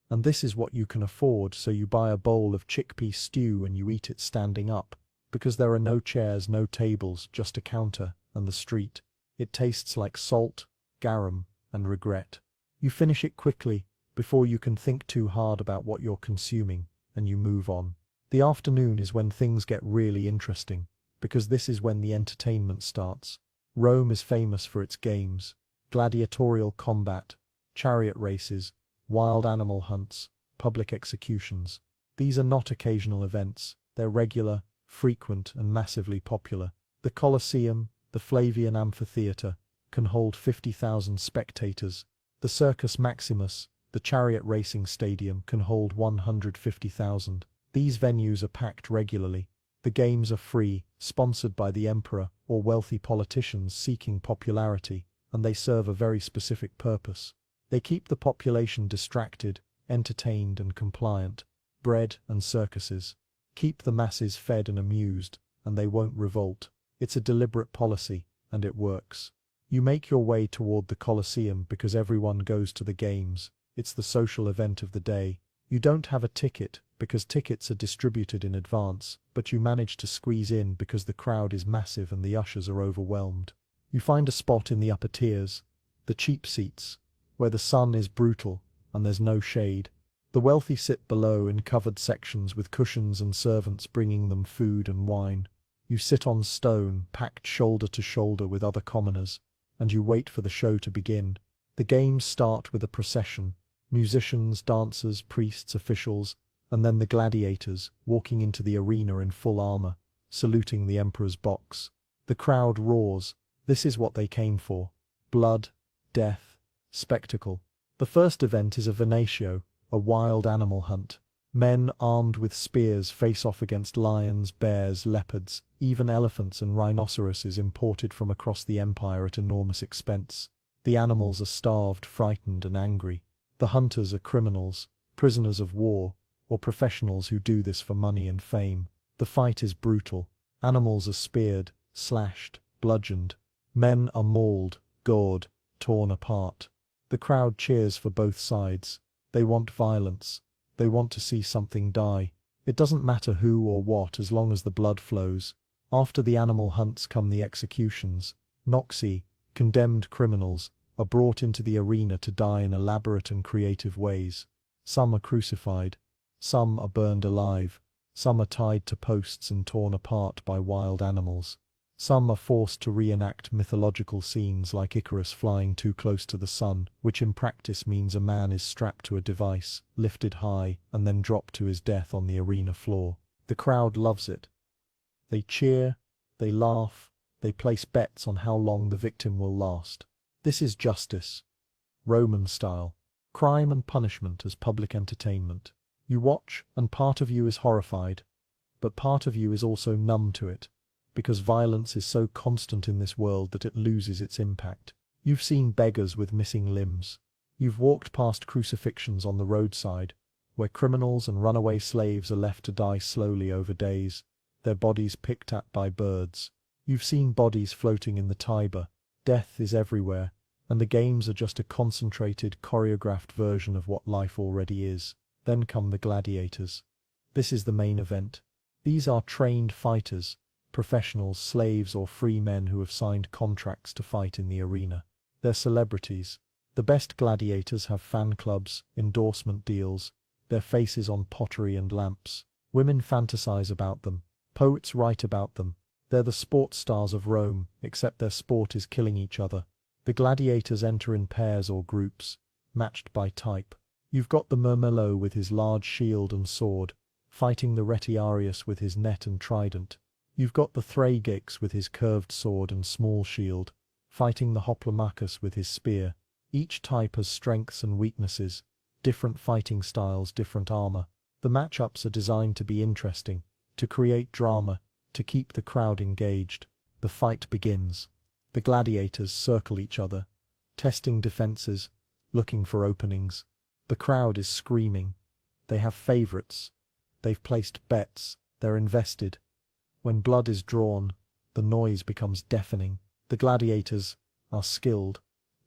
And this is what you can afford, so you buy a bowl of chickpea stew and you eat it standing up, because there are no chairs, no tables, just a counter and the street. It tastes like salt, garum, and regret. You finish it quickly, before you can think too hard about what you're consuming, and you move on. The afternoon is when things get really interesting, because this is when the entertainment starts. Rome is famous for its games, gladiatorial combat, chariot races, wild animal hunts, public executions. These are not occasional events, they're regular, frequent, and massively popular. The Colosseum, the Flavian Amphitheatre, can hold 50,000 spectators. The Circus Maximus, the chariot racing stadium, can hold 150,000. These venues are packed regularly. The games are free, sponsored by the emperor or wealthy politicians seeking popularity, and they serve a very specific purpose. They keep the population distracted, entertained, and compliant. Bread and circuses. Keep the masses fed and amused, and they won't revolt. It's a deliberate policy, and it works. You make your way toward the Colosseum because everyone goes to the games. It's the social event of the day. You don't have a ticket because tickets are distributed in advance, but you manage to squeeze in because the crowd is massive and the ushers are overwhelmed. You find a spot in the upper tiers, the cheap seats, where the sun is brutal and there's no shade. The wealthy sit below in covered sections with cushions and servants bringing them food and wine. You sit on stone, packed shoulder to shoulder with other commoners, and you wait for the show to begin. The games start with a procession, musicians, dancers, priests, officials, and then the gladiators walking into the arena in full armor, saluting the emperor's box. The crowd roars. This is what they came for. Blood, death, spectacle. The first event is a venatio, a wild animal hunt. Men armed with spears face off against lions, bears, leopards, even elephants and rhinoceroses imported from across the empire at enormous expense. The animals are starved, frightened, and angry. The hunters are criminals, prisoners of war, or professionals who do this for money and fame. The fight is brutal. Animals are speared, slashed, bludgeoned. Men are mauled, gored, torn apart. The crowd cheers for both sides. They want violence. They want to see something die. It doesn't matter who or what as long as the blood flows. After the animal hunts come the executions. Noxi, condemned criminals, are brought into the arena to die in elaborate and creative ways. Some are crucified. Some are burned alive. Some are tied to posts and torn apart by wild animals. Some are forced to reenact mythological scenes like Icarus flying too close to the sun, which in practice means a man is strapped to a device, lifted high, and then dropped to his death on the arena floor. The crowd loves it. They cheer, they laugh, they place bets on how long the victim will last. This is justice. Roman style. Crime and punishment as public entertainment. You watch, and part of you is horrified, but part of you is also numb to it, because violence is so constant in this world that it loses its impact. You've seen beggars with missing limbs. You've walked past crucifixions on the roadside, where criminals and runaway slaves are left to die slowly over days, their bodies picked at by birds. You've seen bodies floating in the Tiber. Death is everywhere, and the games are just a concentrated, choreographed version of what life already is. Then come the gladiators. This is the main event. These are trained fighters, professionals, slaves, or free men who have signed contracts to fight in the arena. They're celebrities. The best gladiators have fan clubs, endorsement deals, their faces on pottery and lamps. Women fantasize about them. Poets write about them. They're the sports stars of Rome, except their sport is killing each other. The gladiators enter in pairs or groups, matched by type. You've got the Murmello with his large shield and sword, fighting the Retiarius with his net and trident. You've got the Thragex with his curved sword and small shield, fighting the Hoplomachus with his spear. Each type has strengths and weaknesses, different fighting styles, different armor. The matchups are designed to be interesting, to create drama, to keep the crowd engaged. The fight begins. The gladiators circle each other, testing defenses, looking for openings. The crowd is screaming. They have favorites. They've placed bets. They're invested. When blood is drawn, the noise becomes deafening. The gladiators are skilled.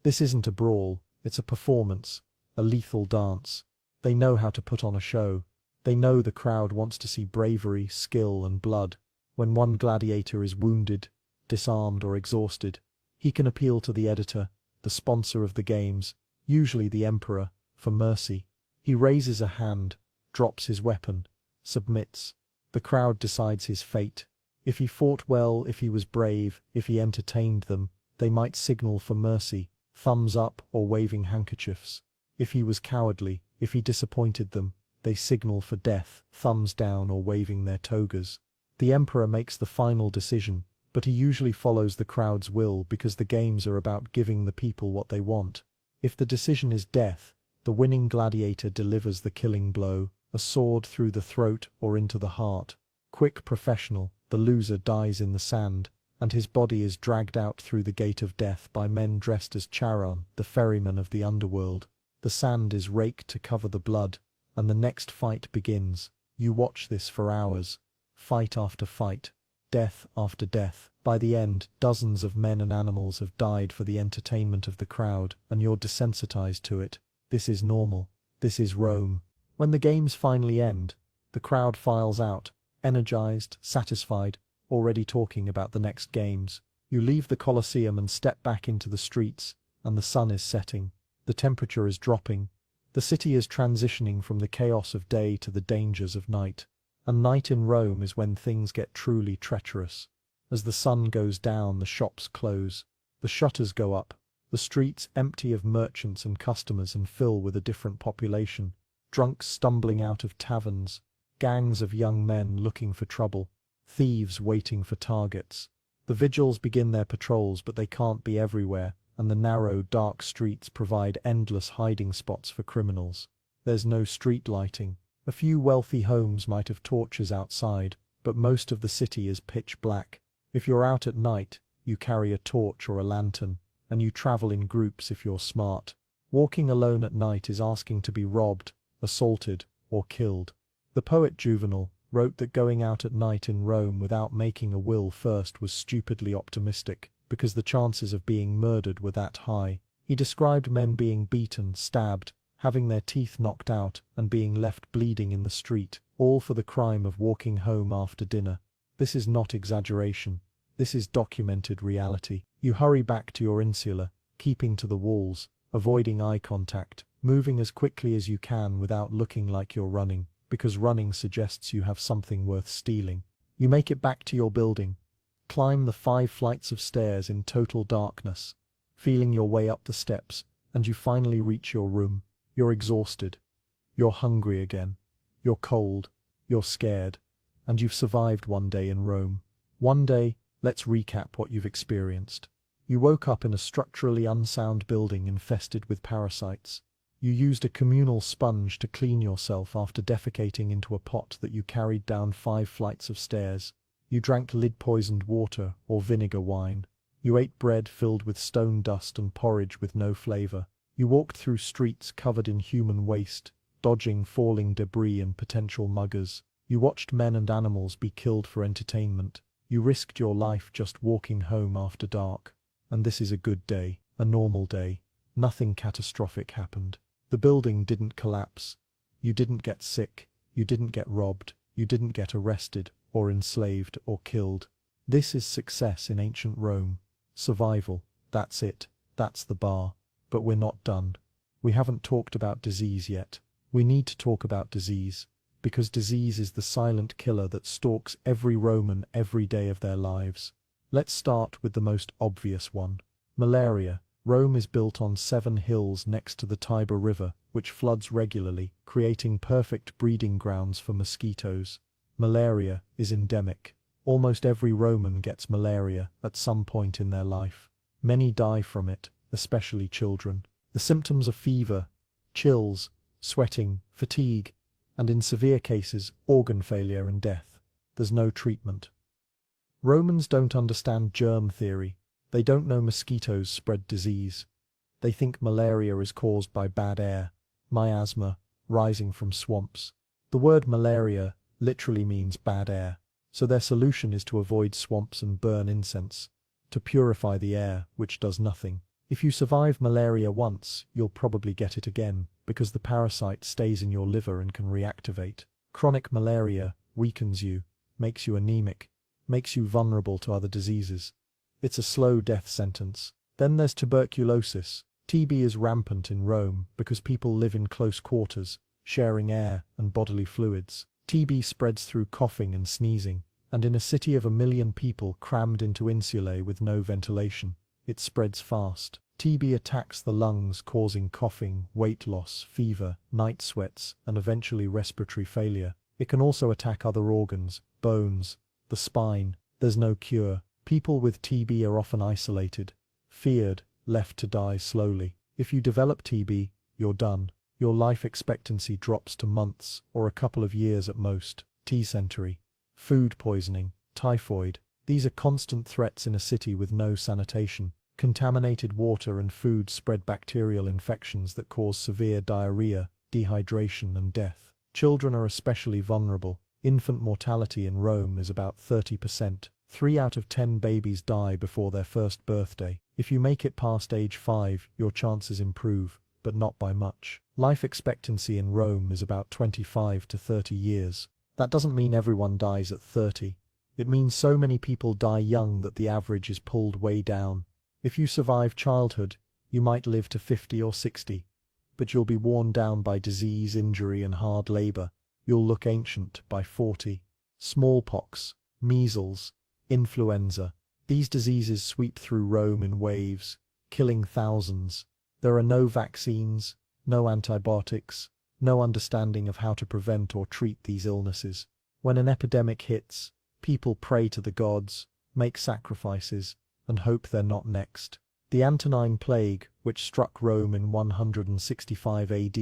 This isn't a brawl, it's a performance, a lethal dance. They know how to put on a show. They know the crowd wants to see bravery, skill, and blood. When one gladiator is wounded, disarmed, or exhausted, he can appeal to the editor, the sponsor of the games, usually the emperor, for mercy. He raises a hand, drops his weapon, submits. The crowd decides his fate. If he fought well, if he was brave, if he entertained them, they might signal for mercy, thumbs up or waving handkerchiefs. If he was cowardly, if he disappointed them, they signal for death, thumbs down or waving their togas. The emperor makes the final decision, but he usually follows the crowd's will because the games are about giving the people what they want. If the decision is death, the winning gladiator delivers the killing blow, a sword through the throat or into the heart. Quick, professional, the loser dies in the sand, and his body is dragged out through the gate of death by men dressed as Charon, the ferryman of the underworld. The sand is raked to cover the blood, and the next fight begins. You watch this for hours. Fight after fight. Death after death. By the end, dozens of men and animals have died for the entertainment of the crowd, and you're desensitized to it. This is normal. This is Rome. When the games finally end, the crowd files out, energized, satisfied, already talking about the next games. You leave the Colosseum and step back into the streets, and the sun is setting. The temperature is dropping. The city is transitioning from the chaos of day to the dangers of night. And night in Rome is when things get truly treacherous. As the sun goes down, the shops close. The shutters go up. The streets empty of merchants and customers and fill with a different population. Drunks stumbling out of taverns. Gangs of young men looking for trouble. Thieves waiting for targets. The vigils begin their patrols, but they can't be everywhere, and the narrow, dark streets provide endless hiding spots for criminals. There's no street lighting. A few wealthy homes might have torches outside, but most of the city is pitch black. If you're out at night, you carry a torch or a lantern, and you travel in groups if you're smart. Walking alone at night is asking to be robbed, assaulted, or killed. The poet Juvenal wrote that going out at night in Rome without making a will first was stupidly optimistic, because the chances of being murdered were that high. He described men being beaten, stabbed, having their teeth knocked out, and being left bleeding in the street, all for the crime of walking home after dinner. This is not exaggeration. This is documented reality. You hurry back to your insula, keeping to the walls, avoiding eye contact, moving as quickly as you can without looking like you're running, because running suggests you have something worth stealing. You make it back to your building, climb the 5 flights of stairs in total darkness, feeling your way up the steps, and you finally reach your room. You're exhausted. You're hungry again. You're cold. You're scared. And you've survived one day in Rome. One day, let's recap what you've experienced. You woke up in a structurally unsound building infested with parasites. You used a communal sponge to clean yourself after defecating into a pot that you carried down 5 flights of stairs. You drank lid-poisoned water or vinegar wine. You ate bread filled with stone dust and porridge with no flavor. You walked through streets covered in human waste, dodging falling debris and potential muggers. You watched men and animals be killed for entertainment. You risked your life just walking home after dark. And this is a good day, a normal day. Nothing catastrophic happened. The building didn't collapse. You didn't get sick. You didn't get robbed. You didn't get arrested, or enslaved, or killed. This is success in ancient Rome. Survival, that's it, that's the bar. But we're not done. We haven't talked about disease yet. We need to talk about disease, because disease is the silent killer that stalks every Roman every day of their lives. Let's start with the most obvious one. Malaria. Rome is built on 7 hills next to the Tiber River, which floods regularly, creating perfect breeding grounds for mosquitoes. Malaria is endemic. Almost every Roman gets malaria at some point in their life. Many die from it, especially children. The symptoms are fever, chills, sweating, fatigue, and in severe cases, organ failure and death. There's no treatment. Romans don't understand germ theory. They don't know mosquitoes spread disease. They think malaria is caused by bad air, miasma, rising from swamps. The word malaria literally means bad air, so their solution is to avoid swamps and burn incense, to purify the air, which does nothing. If you survive malaria once, you'll probably get it again, because the parasite stays in your liver and can reactivate. Chronic malaria weakens you, makes you anemic, makes you vulnerable to other diseases. It's a slow death sentence. Then there's tuberculosis. TB is rampant in Rome because people live in close quarters, sharing air and bodily fluids. TB spreads through coughing and sneezing, and in a city of 1 million people crammed into insulae with no ventilation, it spreads fast. TB attacks the lungs, causing coughing, weight loss, fever, night sweats, and eventually respiratory failure. It can also attack other organs, bones, the spine. There's no cure. People with TB are often isolated, feared, left to die slowly. If you develop TB, you're done. Your life expectancy drops to months or a couple of years at most. Dysentery, food poisoning, typhoid. These are constant threats in a city with no sanitation. Contaminated water and food spread bacterial infections that cause severe diarrhea, dehydration, and death. Children are especially vulnerable. Infant mortality in Rome is about 30%. 3 out of 10 babies die before their first birthday. If you make it past age 5, your chances improve, but not by much. Life expectancy in Rome is about 25 to 30 years. That doesn't mean everyone dies at 30. It means so many people die young that the average is pulled way down. If you survive childhood, you might live to 50 or 60, but you'll be worn down by disease, injury, and hard labor. You'll look ancient by 40. Smallpox, measles, influenza. These diseases sweep through Rome in waves, killing thousands. There are no vaccines, no antibiotics, no understanding of how to prevent or treat these illnesses. When an epidemic hits, people pray to the gods, make sacrifices, and hope they're not next. The Antonine Plague, which struck Rome in 165 AD,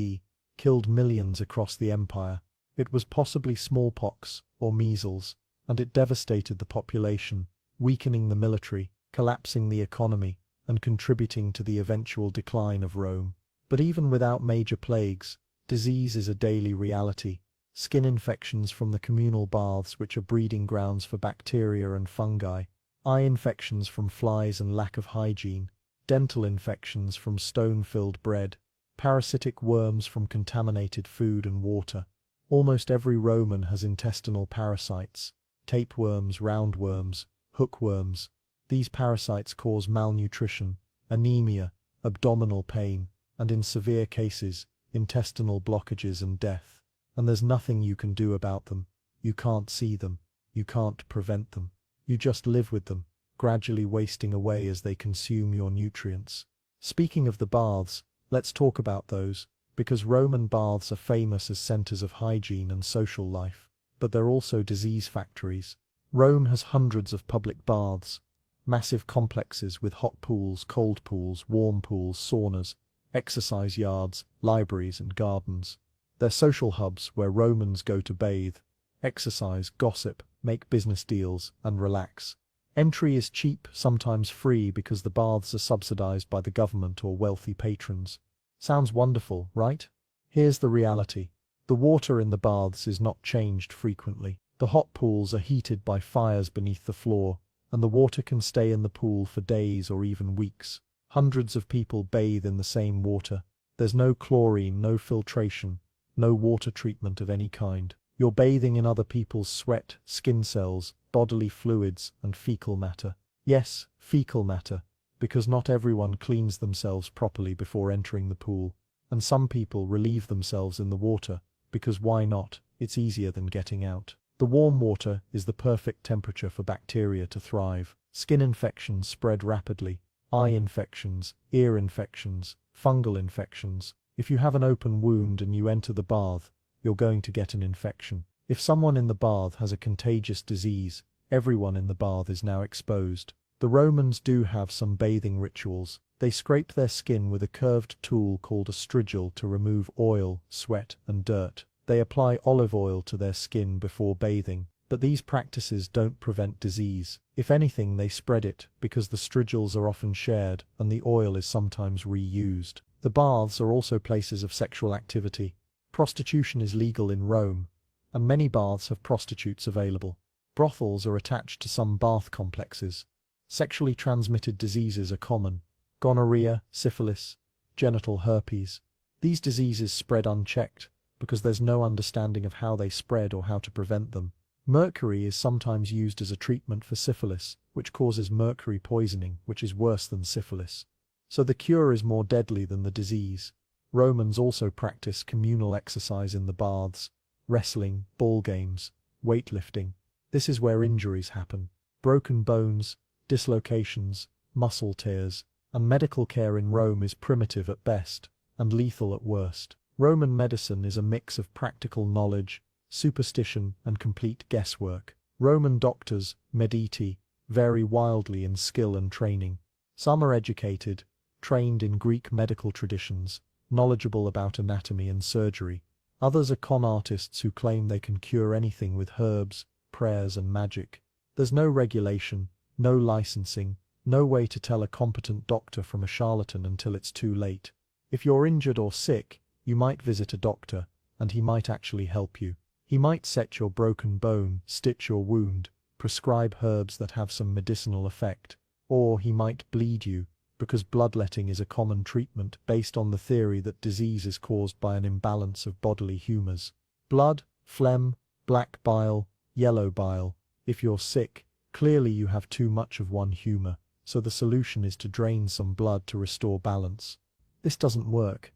killed millions across the empire. It was possibly smallpox or measles, and it devastated the population, weakening the military, collapsing the economy, and contributing to the eventual decline of Rome. But even without major plagues, disease is a daily reality. Skin infections from the communal baths, which are breeding grounds for bacteria and fungi, eye infections from flies and lack of hygiene, dental infections from stone-filled bread, parasitic worms from contaminated food and water. Almost every Roman has intestinal parasites, tapeworms, roundworms, hookworms. These parasites cause malnutrition, anemia, abdominal pain, and in severe cases, intestinal blockages and death. And there's nothing you can do about them. You can't see them. You can't prevent them. You just live with them, gradually wasting away as they consume your nutrients. Speaking of the baths, let's talk about those, because Roman baths are famous as centers of hygiene and social life, but they're also disease factories. Rome has hundreds of public baths, massive complexes with hot pools, cold pools, warm pools, saunas, exercise yards, libraries, and gardens. They're social hubs where Romans go to bathe, exercise, gossip, make business deals, and relax. Entry is cheap, sometimes free, because the baths are subsidized by the government or wealthy patrons. Sounds wonderful, right? Here's the reality. The water in the baths is not changed frequently. The hot pools are heated by fires beneath the floor, and the water can stay in the pool for days or even weeks. Hundreds of people bathe in the same water. There's no chlorine, no filtration, no water treatment of any kind. You're bathing in other people's sweat, skin cells, bodily fluids, and fecal matter. Yes, fecal matter, because not everyone cleans themselves properly before entering the pool, and some people relieve themselves in the water, because why not? It's easier than getting out. The warm water is the perfect temperature for bacteria to thrive. Skin infections spread rapidly. Eye infections, ear infections, fungal infections. If you have an open wound and you enter the bath, you're going to get an infection. If someone in the bath has a contagious disease, everyone in the bath is now exposed. The Romans do have some bathing rituals. They scrape their skin with a curved tool called a strigil to remove oil, sweat, and dirt. They apply olive oil to their skin before bathing, but these practices don't prevent disease. If anything, they spread it, because the strigils are often shared and the oil is sometimes reused. The baths are also places of sexual activity. Prostitution is legal in Rome, and many baths have prostitutes available. Brothels are attached to some bath complexes. Sexually transmitted diseases are common. Gonorrhea, syphilis, genital herpes. These diseases spread unchecked, because there's no understanding of how they spread or how to prevent them. Mercury is sometimes used as a treatment for syphilis, which causes mercury poisoning, which is worse than syphilis. So the cure is more deadly than the disease. Romans also practice communal exercise in the baths, wrestling, ball games, weightlifting. This is where injuries happen. Broken bones, dislocations, muscle tears, and medical care in Rome is primitive at best, and lethal at worst. Roman medicine is a mix of practical knowledge, superstition, and complete guesswork. Roman doctors, mediti, vary wildly in skill and training. Some are educated, trained in Greek medical traditions, knowledgeable about anatomy and surgery. Others are con artists who claim they can cure anything with herbs, prayers, and magic. There's no regulation, no licensing, no way to tell a competent doctor from a charlatan until it's too late. If you're injured or sick, you might visit a doctor, and he might actually help you. He might set your broken bone, stitch your wound, prescribe herbs that have some medicinal effect, or he might bleed you, because bloodletting is a common treatment based on the theory that disease is caused by an imbalance of bodily humors. Blood, phlegm, black bile, yellow bile. If you're sick, clearly you have too much of one humor, so the solution is to drain some blood to restore balance. This doesn't work.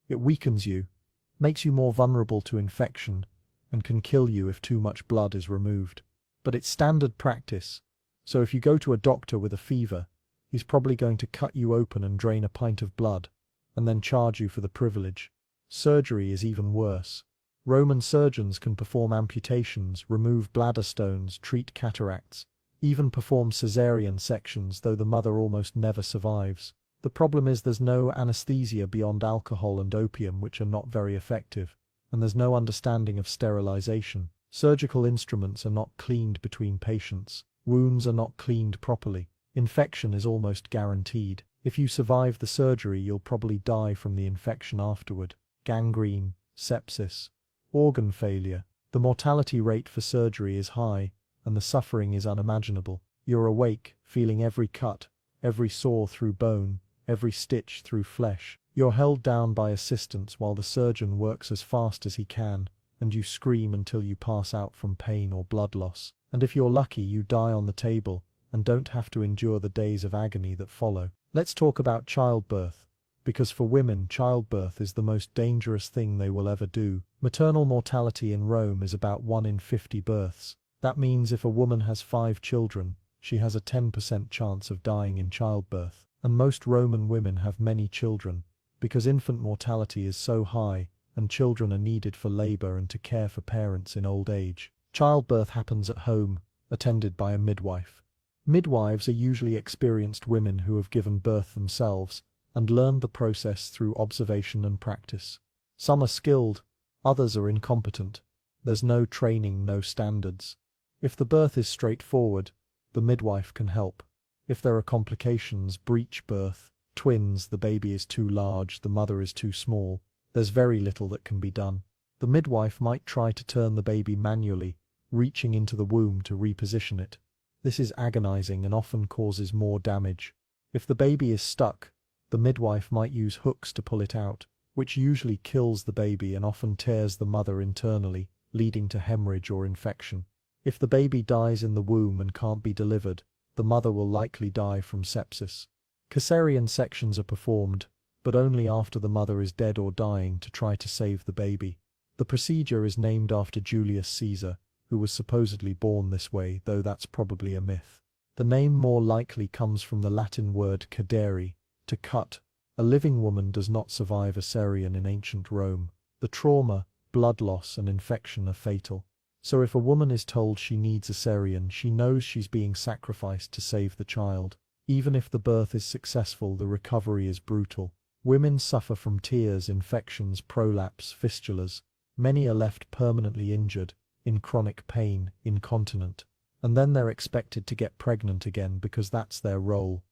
It weakens you, makes you more vulnerable to infection, and can kill you if too much blood is removed. But it's standard practice, so if you go to a doctor with a fever, he's probably going to cut you open and drain a pint of blood, and then charge you for the privilege. Surgery is even worse. Roman surgeons can perform amputations, remove bladder stones, treat cataracts, even perform caesarean sections, though the mother almost never survives. The problem is there's no anesthesia beyond alcohol and opium, which are not very effective, and there's no understanding of sterilization. Surgical instruments are not cleaned between patients. Wounds are not cleaned properly. Infection is almost guaranteed. If you survive the surgery, you'll probably die from the infection afterward. Gangrene, sepsis, organ failure. The mortality rate for surgery is high, and the suffering is unimaginable. You're awake, feeling every cut, every saw through bone, every stitch through flesh. You're held down by assistants while the surgeon works as fast as he can, and you scream until you pass out from pain or blood loss. And if you're lucky, you die on the table and don't have to endure the days of agony that follow. Let's talk about childbirth, because for women, childbirth is the most dangerous thing they will ever do. Maternal mortality in Rome is about 1 in 50 births. That means if a woman has 5 children, she has a 10% chance of dying in childbirth. And most Roman women have many children, because infant mortality is so high, and children are needed for labor and to care for parents in old age. Childbirth happens at home, attended by a midwife. Midwives are usually experienced women who have given birth themselves and learned the process through observation and practice. Some are skilled, others are incompetent. There's no training, no standards. If the birth is straightforward, the midwife can help. If there are complications, breech birth, twins, the baby is too large, the mother is too small, there's very little that can be done. The midwife might try to turn the baby manually, reaching into the womb to reposition it. This is agonizing and often causes more damage. If the baby is stuck, the midwife might use hooks to pull it out, which usually kills the baby and often tears the mother internally, leading to hemorrhage or infection. If the baby dies in the womb and can't be delivered, the mother will likely die from sepsis. Caesarean sections are performed, but only after the mother is dead or dying to try to save the baby. The procedure is named after Julius Caesar, who was supposedly born this way, though that's probably a myth. The name more likely comes from the Latin word cadere, to cut. A living woman does not survive a caesarean in ancient Rome. The trauma, blood loss and infection are fatal. So if a woman is told she needs a caesarean, she knows she's being sacrificed to save the child. Even if the birth is successful, the recovery is brutal. Women suffer from tears, infections, prolapse, fistulas. Many are left permanently injured, in chronic pain, incontinent. And then they're expected to get pregnant again because that's their role.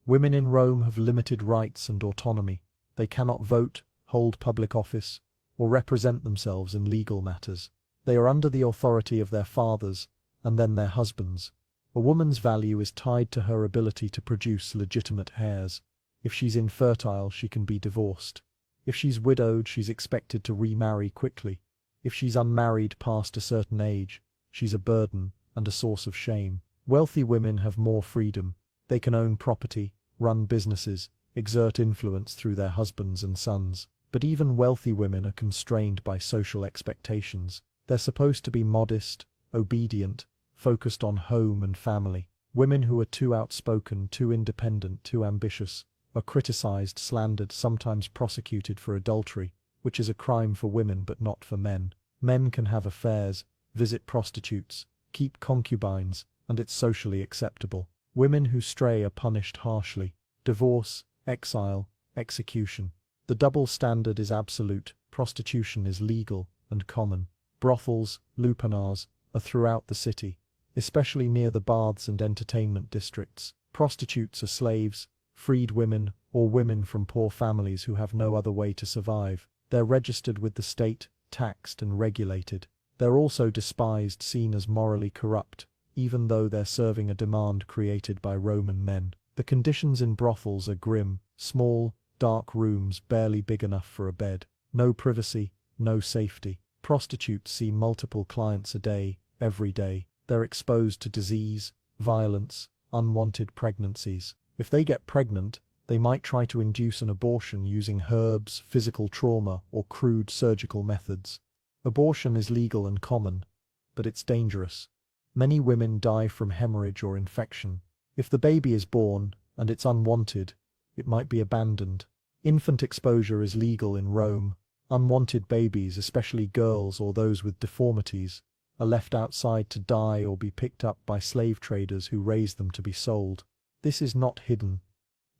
Women in Rome have limited rights and autonomy. They cannot vote, hold public office, or represent themselves in legal matters. They are under the authority of their fathers, and then their husbands. A woman's value is tied to her ability to produce legitimate heirs. If she's infertile, she can be divorced. If she's widowed, she's expected to remarry quickly. If she's unmarried past a certain age, she's a burden and a source of shame. Wealthy women have more freedom. They can own property, run businesses, exert influence through their husbands and sons. But even wealthy women are constrained by social expectations. They're supposed to be modest, obedient, focused on home and family. Women who are too outspoken, too independent, too ambitious are criticized, slandered, sometimes prosecuted for adultery, which is a crime for women but not for men. Men can have affairs, visit prostitutes, keep concubines, and it's socially acceptable. Women who stray are punished harshly. Divorce, exile, execution. The double standard is absolute. Prostitution is legal and common. Brothels, lupanars, are throughout the city, especially near the baths and entertainment districts. Prostitutes are slaves, freed women, or women from poor families who have no other way to survive. They're registered with the state, taxed and regulated. They're also despised, seen as morally corrupt, even though they're serving a demand created by Roman men. The conditions in brothels are grim: small, dark rooms barely big enough for a bed. No privacy, no safety. Prostitutes see multiple clients a day, every day. They're exposed to disease, violence, unwanted pregnancies. If they get pregnant, they might try to induce an abortion using herbs, physical trauma, or crude surgical methods. Abortion is legal and common, but it's dangerous. Many women die from hemorrhage or infection. If the baby is born, and it's unwanted, it might be abandoned. Infant exposure is legal in Rome. Unwanted babies, especially girls or those with deformities, are left outside to die or be picked up by slave traders who raise them to be sold. This is not hidden.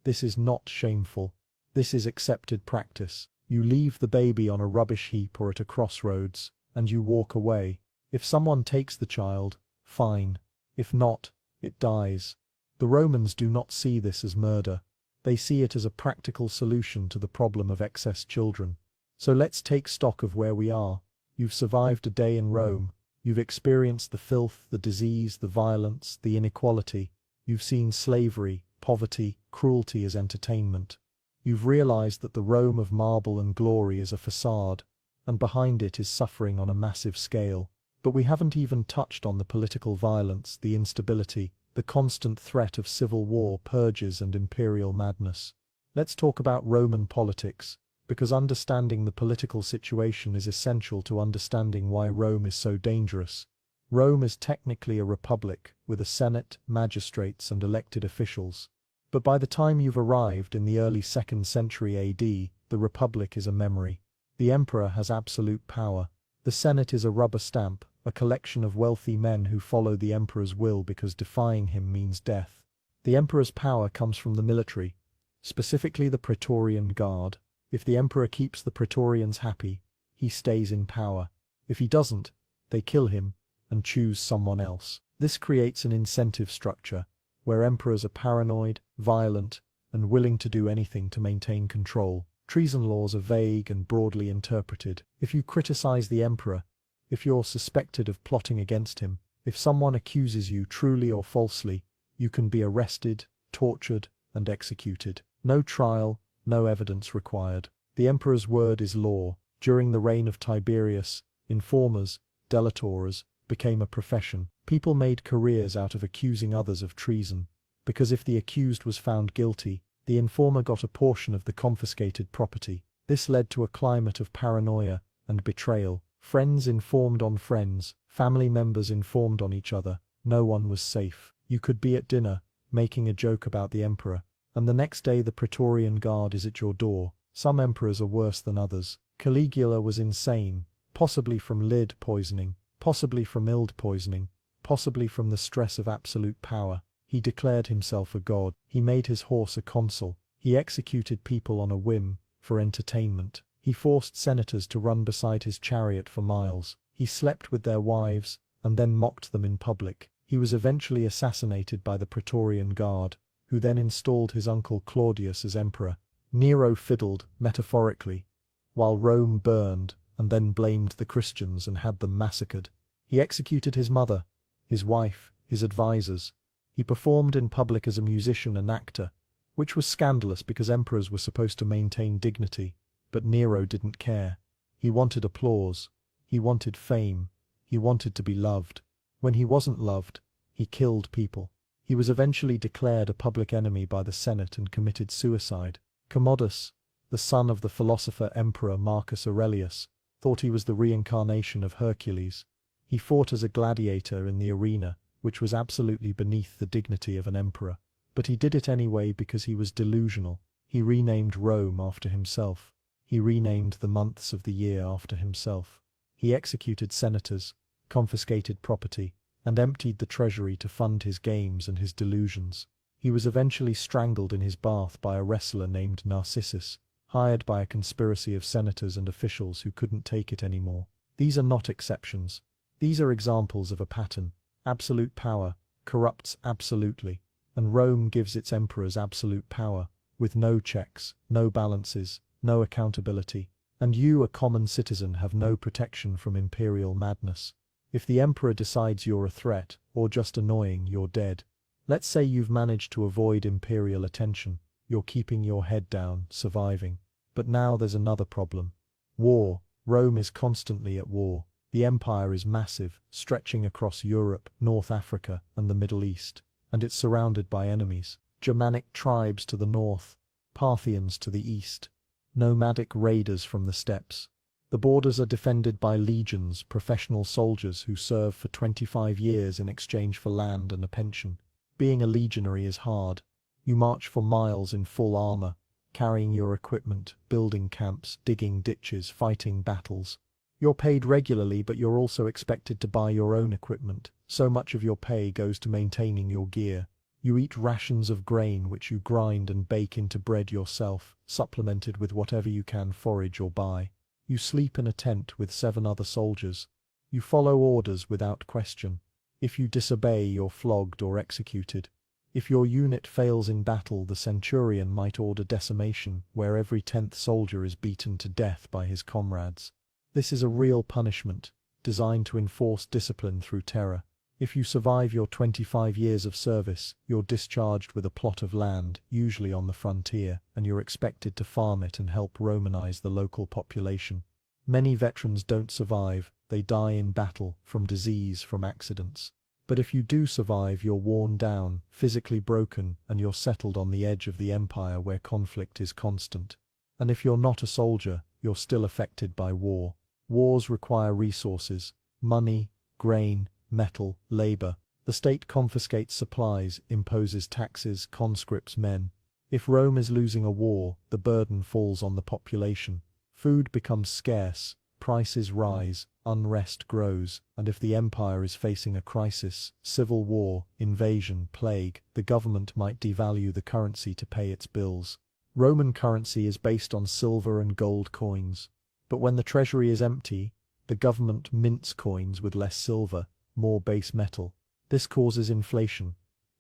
This is not shameful. This is accepted practice. You leave the baby on a rubbish heap or at a crossroads, and you walk away. If someone takes the child, fine. If not, it dies. The Romans do not see this as murder. They see it as a practical solution to the problem of excess children. So let's take stock of where we are. You've survived a day in Rome. You've experienced the filth, the disease, the violence, the inequality. You've seen slavery, poverty, cruelty as entertainment. You've realized that the Rome of marble and glory is a facade, and behind it is suffering on a massive scale. But we haven't even touched on the political violence, the instability, the constant threat of civil war, purges and imperial madness. Let's talk about Roman politics, because understanding the political situation is essential to understanding why Rome is so dangerous. Rome is technically a republic, with a senate, magistrates and elected officials. But by the time you've arrived in the early 2nd century AD, the republic is a memory. The emperor has absolute power. The senate is a rubber stamp, a collection of wealthy men who follow the emperor's will because defying him means death. The emperor's power comes from the military, specifically the Praetorian Guard. If the emperor keeps the Praetorians happy, he stays in power. If he doesn't, they kill him and choose someone else. This creates an incentive structure, where emperors are paranoid, violent, and willing to do anything to maintain control. Treason laws are vague and broadly interpreted. If you criticize the emperor, if you're suspected of plotting against him, if someone accuses you truly or falsely, you can be arrested, tortured, and executed. No trial, no evidence required. The emperor's word is law. During the reign of Tiberius, informers, delators, became a profession. People made careers out of accusing others of treason, because if the accused was found guilty, the informer got a portion of the confiscated property. This led to a climate of paranoia and betrayal. Friends informed on friends, family members informed on each other. No one was safe. You could be at dinner, making a joke about the emperor, and the next day the Praetorian Guard is at your door. Some emperors are worse than others. Caligula was insane, possibly from lead poisoning, possibly from ild poisoning, possibly from the stress of absolute power. He declared himself a god. He made his horse a consul. He executed people on a whim, for entertainment. He forced senators to run beside his chariot for miles. He slept with their wives, and then mocked them in public. He was eventually assassinated by the Praetorian Guard, who then installed his uncle Claudius as emperor. Nero fiddled, metaphorically, while Rome burned, and then blamed the Christians and had them massacred. He executed his mother, his wife, his advisors. He performed in public as a musician and actor, which was scandalous because emperors were supposed to maintain dignity, but Nero didn't care. He wanted applause. He wanted fame. He wanted to be loved. When he wasn't loved, he killed people. He was eventually declared a public enemy by the Senate and committed suicide. Commodus, the son of the philosopher Emperor Marcus Aurelius, thought he was the reincarnation of Hercules. He fought as a gladiator in the arena, which was absolutely beneath the dignity of an emperor. But he did it anyway because he was delusional. He renamed Rome after himself. He renamed the months of the year after himself. He executed senators, confiscated property, and emptied the treasury to fund his games and his delusions. He was eventually strangled in his bath by a wrestler named Narcissus, hired by a conspiracy of senators and officials who couldn't take it anymore. These are not exceptions. These are examples of a pattern. Absolute power corrupts absolutely, and Rome gives its emperors absolute power, with no checks, no balances, no accountability. And you, a common citizen, have no protection from imperial madness. If the emperor decides you're a threat, or just annoying, you're dead. Let's say you've managed to avoid imperial attention. You're keeping your head down, surviving. But now there's another problem. War. Rome is constantly at war. The empire is massive, stretching across Europe, North Africa, and the Middle East, and it's surrounded by enemies. Germanic tribes to the north, Parthians to the east, nomadic raiders from the steppes. The borders are defended by legions, professional soldiers who serve for 25 years in exchange for land and a pension. Being a legionary is hard. You march for miles in full armor, carrying your equipment, building camps, digging ditches, fighting battles. You're paid regularly, but you're also expected to buy your own equipment. So much of your pay goes to maintaining your gear. You eat rations of grain which you grind and bake into bread yourself, supplemented with whatever you can forage or buy. You sleep in a tent with 7 other soldiers. You follow orders without question. If you disobey, you're flogged or executed. If your unit fails in battle, the centurion might order decimation, where every 10th soldier is beaten to death by his comrades. This is a real punishment, designed to enforce discipline through terror. If you survive your 25 years of service, you're discharged with a plot of land, usually on the frontier, and you're expected to farm it and help Romanize the local population. Many veterans don't survive. They die in battle, from disease, from accidents. But if you do survive, you're worn down, physically broken, and you're settled on the edge of the empire where conflict is constant. And if you're not a soldier, you're still affected by war. Wars require resources, money, grain, metal, labor. The state confiscates supplies, imposes taxes, conscripts men. If Rome is losing a war, the burden falls on the population. Food becomes scarce, prices rise, unrest grows, and if the empire is facing a crisis, civil war, invasion, plague, the government might devalue the currency to pay its bills. Roman currency is based on silver and gold coins. But when the treasury is empty, the government mints coins with less silver, more base metal. This causes inflation.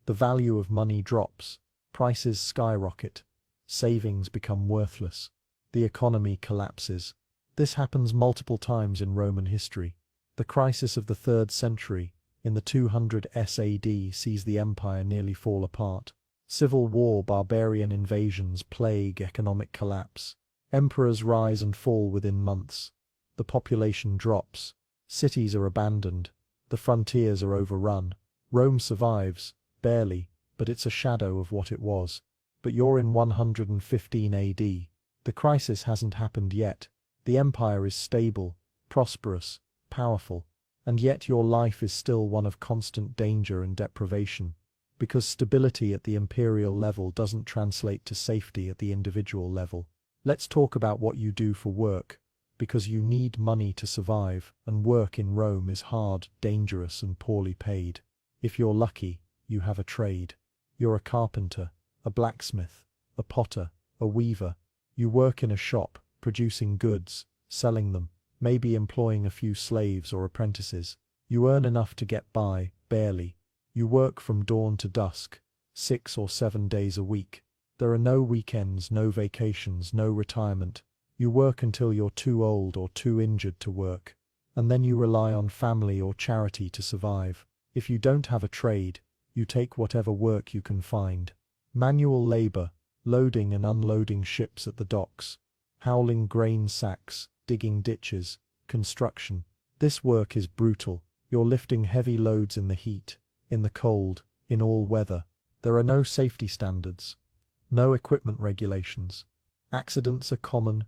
The value of money drops. Prices skyrocket. Savings become worthless. The economy collapses. This happens multiple times in Roman history. The crisis of the 3rd century, in the 200 SAD, sees the empire nearly fall apart. Civil war, barbarian invasions, plague, economic collapse. Emperors rise and fall within months. The population drops. Cities are abandoned. The frontiers are overrun. Rome survives, barely, but it's a shadow of what it was. But you're in 115 AD. The crisis hasn't happened yet. The empire is stable, prosperous, powerful, and yet your life is still one of constant danger and deprivation. Because stability at the imperial level doesn't translate to safety at the individual level. Let's talk about what you do for work, because you need money to survive, and work in Rome is hard, dangerous, and poorly paid. If you're lucky, you have a trade. You're a carpenter, a blacksmith, a potter, a weaver. You work in a shop, producing goods, selling them, maybe employing a few slaves or apprentices. You earn enough to get by, barely. You work from dawn to dusk, 6 or 7 days a week. There are no weekends, no vacations, no retirement. You work until you're too old or too injured to work. And then you rely on family or charity to survive. If you don't have a trade, you take whatever work you can find. Manual labor, loading and unloading ships at the docks, hauling grain sacks, digging ditches, construction. This work is brutal. You're lifting heavy loads in the heat, in the cold, in all weather. There are no safety standards, no equipment regulations. Accidents are common.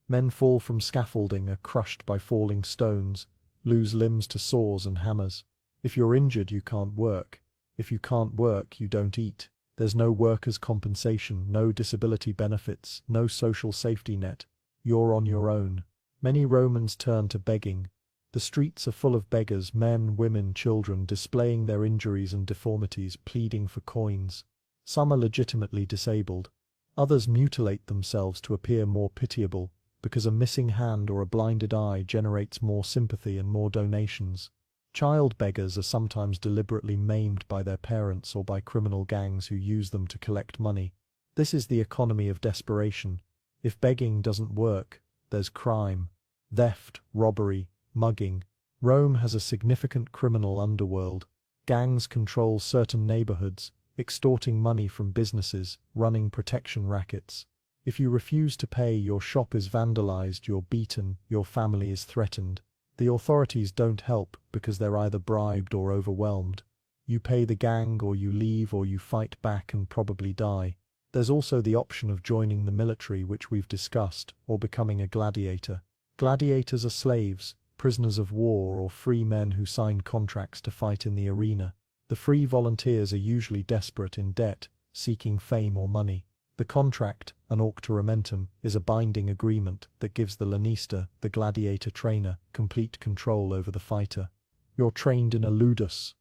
Men fall from scaffolding, are crushed by falling stones, lose limbs to saws and hammers. If you're injured, you can't work. If you can't work, you don't eat. There's no workers' compensation, no disability benefits, no social safety net. You're on your own. Many Romans turn to begging. The streets are full of beggars, men, women, children, displaying their injuries and deformities, pleading for coins. Some are legitimately disabled. Others mutilate themselves to appear more pitiable, because a missing hand or a blinded eye generates more sympathy and more donations. Child beggars are sometimes deliberately maimed by their parents or by criminal gangs who use them to collect money. This is the economy of desperation. If begging doesn't work, there's crime, theft, robbery, mugging. Rome has a significant criminal underworld. Gangs control certain neighborhoods, extorting money from businesses, running protection rackets. If you refuse to pay, your shop is vandalized, you're beaten, your family is threatened. The authorities don't help because they're either bribed or overwhelmed. You pay the gang, or you leave, or you fight back and probably die. There's also the option of joining the military, which we've discussed, or becoming a gladiator. Gladiators are slaves, prisoners of war, or free men who sign contracts to fight in the arena. The free volunteers are usually desperate, in debt, seeking fame or money. The contract, an auctoramentum, is a binding agreement that gives the lanista, the gladiator trainer, complete control over the fighter. You're trained in a ludus,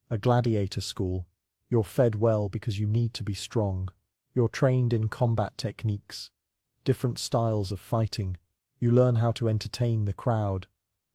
a gladiator school. You're fed well because you need to be strong. You're trained in combat techniques, different styles of fighting. You learn how to entertain the crowd,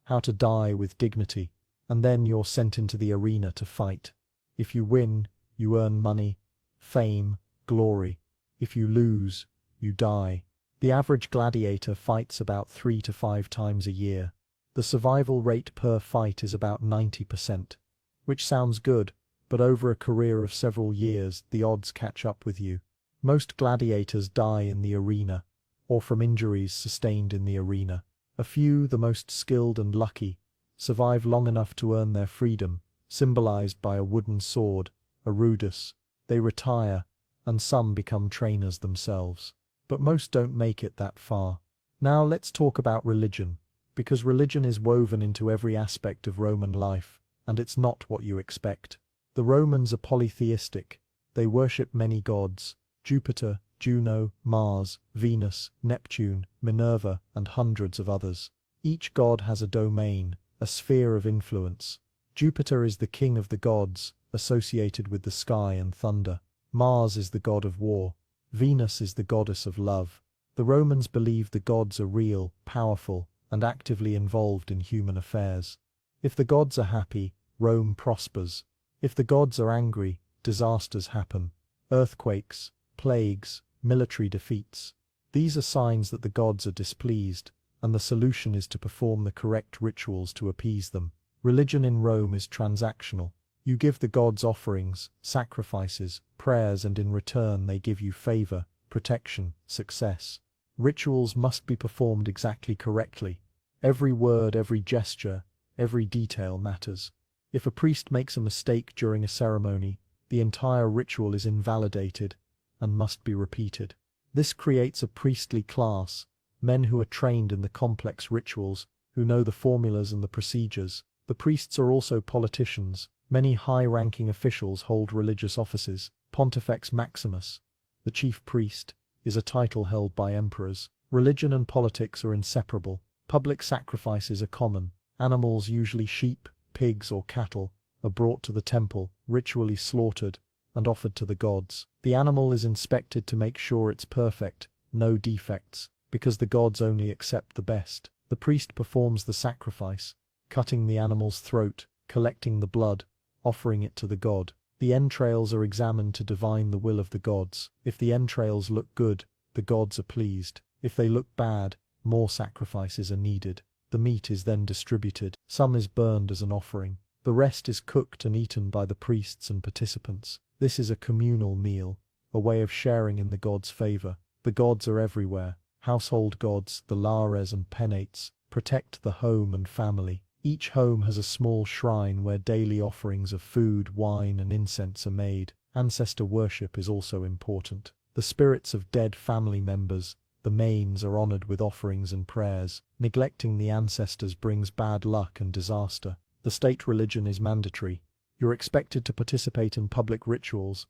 how to die with dignity, and then you're sent into the arena to fight. If you win, you earn money, fame, glory. If you lose, you die. The average gladiator fights about 3 to 5 times a year. The survival rate per fight is about 90%, which sounds good, but over a career of several years, the odds catch up with you. Most gladiators die in the arena, or from injuries sustained in the arena. A few, the most skilled and lucky, survive long enough to earn their freedom, symbolized by a wooden sword, a rudus. They retire, and some become trainers themselves. But most don't make it that far. Now let's talk about religion, because religion is woven into every aspect of Roman life, and it's not what you expect. The Romans are polytheistic. They worship many gods: Jupiter, Juno, Mars, Venus, Neptune, Minerva, and hundreds of others. Each god has a domain, a sphere of influence. Jupiter is the king of the gods, associated with the sky and thunder. Mars is the god of war. Venus is the goddess of love. The Romans believed the gods are real, powerful, and actively involved in human affairs. If the gods are happy, Rome prospers. If the gods are angry, disasters happen. Earthquakes, plagues, military defeats. These are signs that the gods are displeased, and the solution is to perform the correct rituals to appease them. Religion in Rome is transactional. You give the gods offerings, sacrifices, prayers, and in return they give you favor, protection, success. Rituals must be performed exactly correctly. Every word, every gesture, Every detail matters. If a priest makes a mistake during a ceremony, the entire ritual is invalidated and must be repeated. This creates a priestly class, men who are trained in the complex rituals, who know the formulas and the procedures. The priests are also politicians. Many high-ranking officials hold religious offices. Pontifex Maximus, the chief priest, is a title held by emperors. Religion and politics are inseparable. Public sacrifices are common. Animals, usually sheep, pigs or cattle, are brought to the temple, ritually slaughtered, and offered to the gods. The animal is inspected to make sure it's perfect, no defects, because the gods only accept the best. The priest performs the sacrifice, cutting the animal's throat, collecting the blood, offering it to the god. The entrails are examined to divine the will of the gods. If the entrails look good, the gods are pleased. If they look bad, more sacrifices are needed. The meat is then distributed. Some is burned as an offering. The rest is cooked and eaten by the priests and participants. This is a communal meal, a way of sharing in the gods' favor. The gods are everywhere. Household gods, the lares and penates, protect the home and family. Each home has a small shrine where daily offerings of food, wine, and incense are made. Ancestor worship is also important. The spirits of dead family members, the manes, are honored with offerings and prayers. Neglecting the ancestors brings bad luck and disaster. The state religion is mandatory. You're expected to participate in public rituals,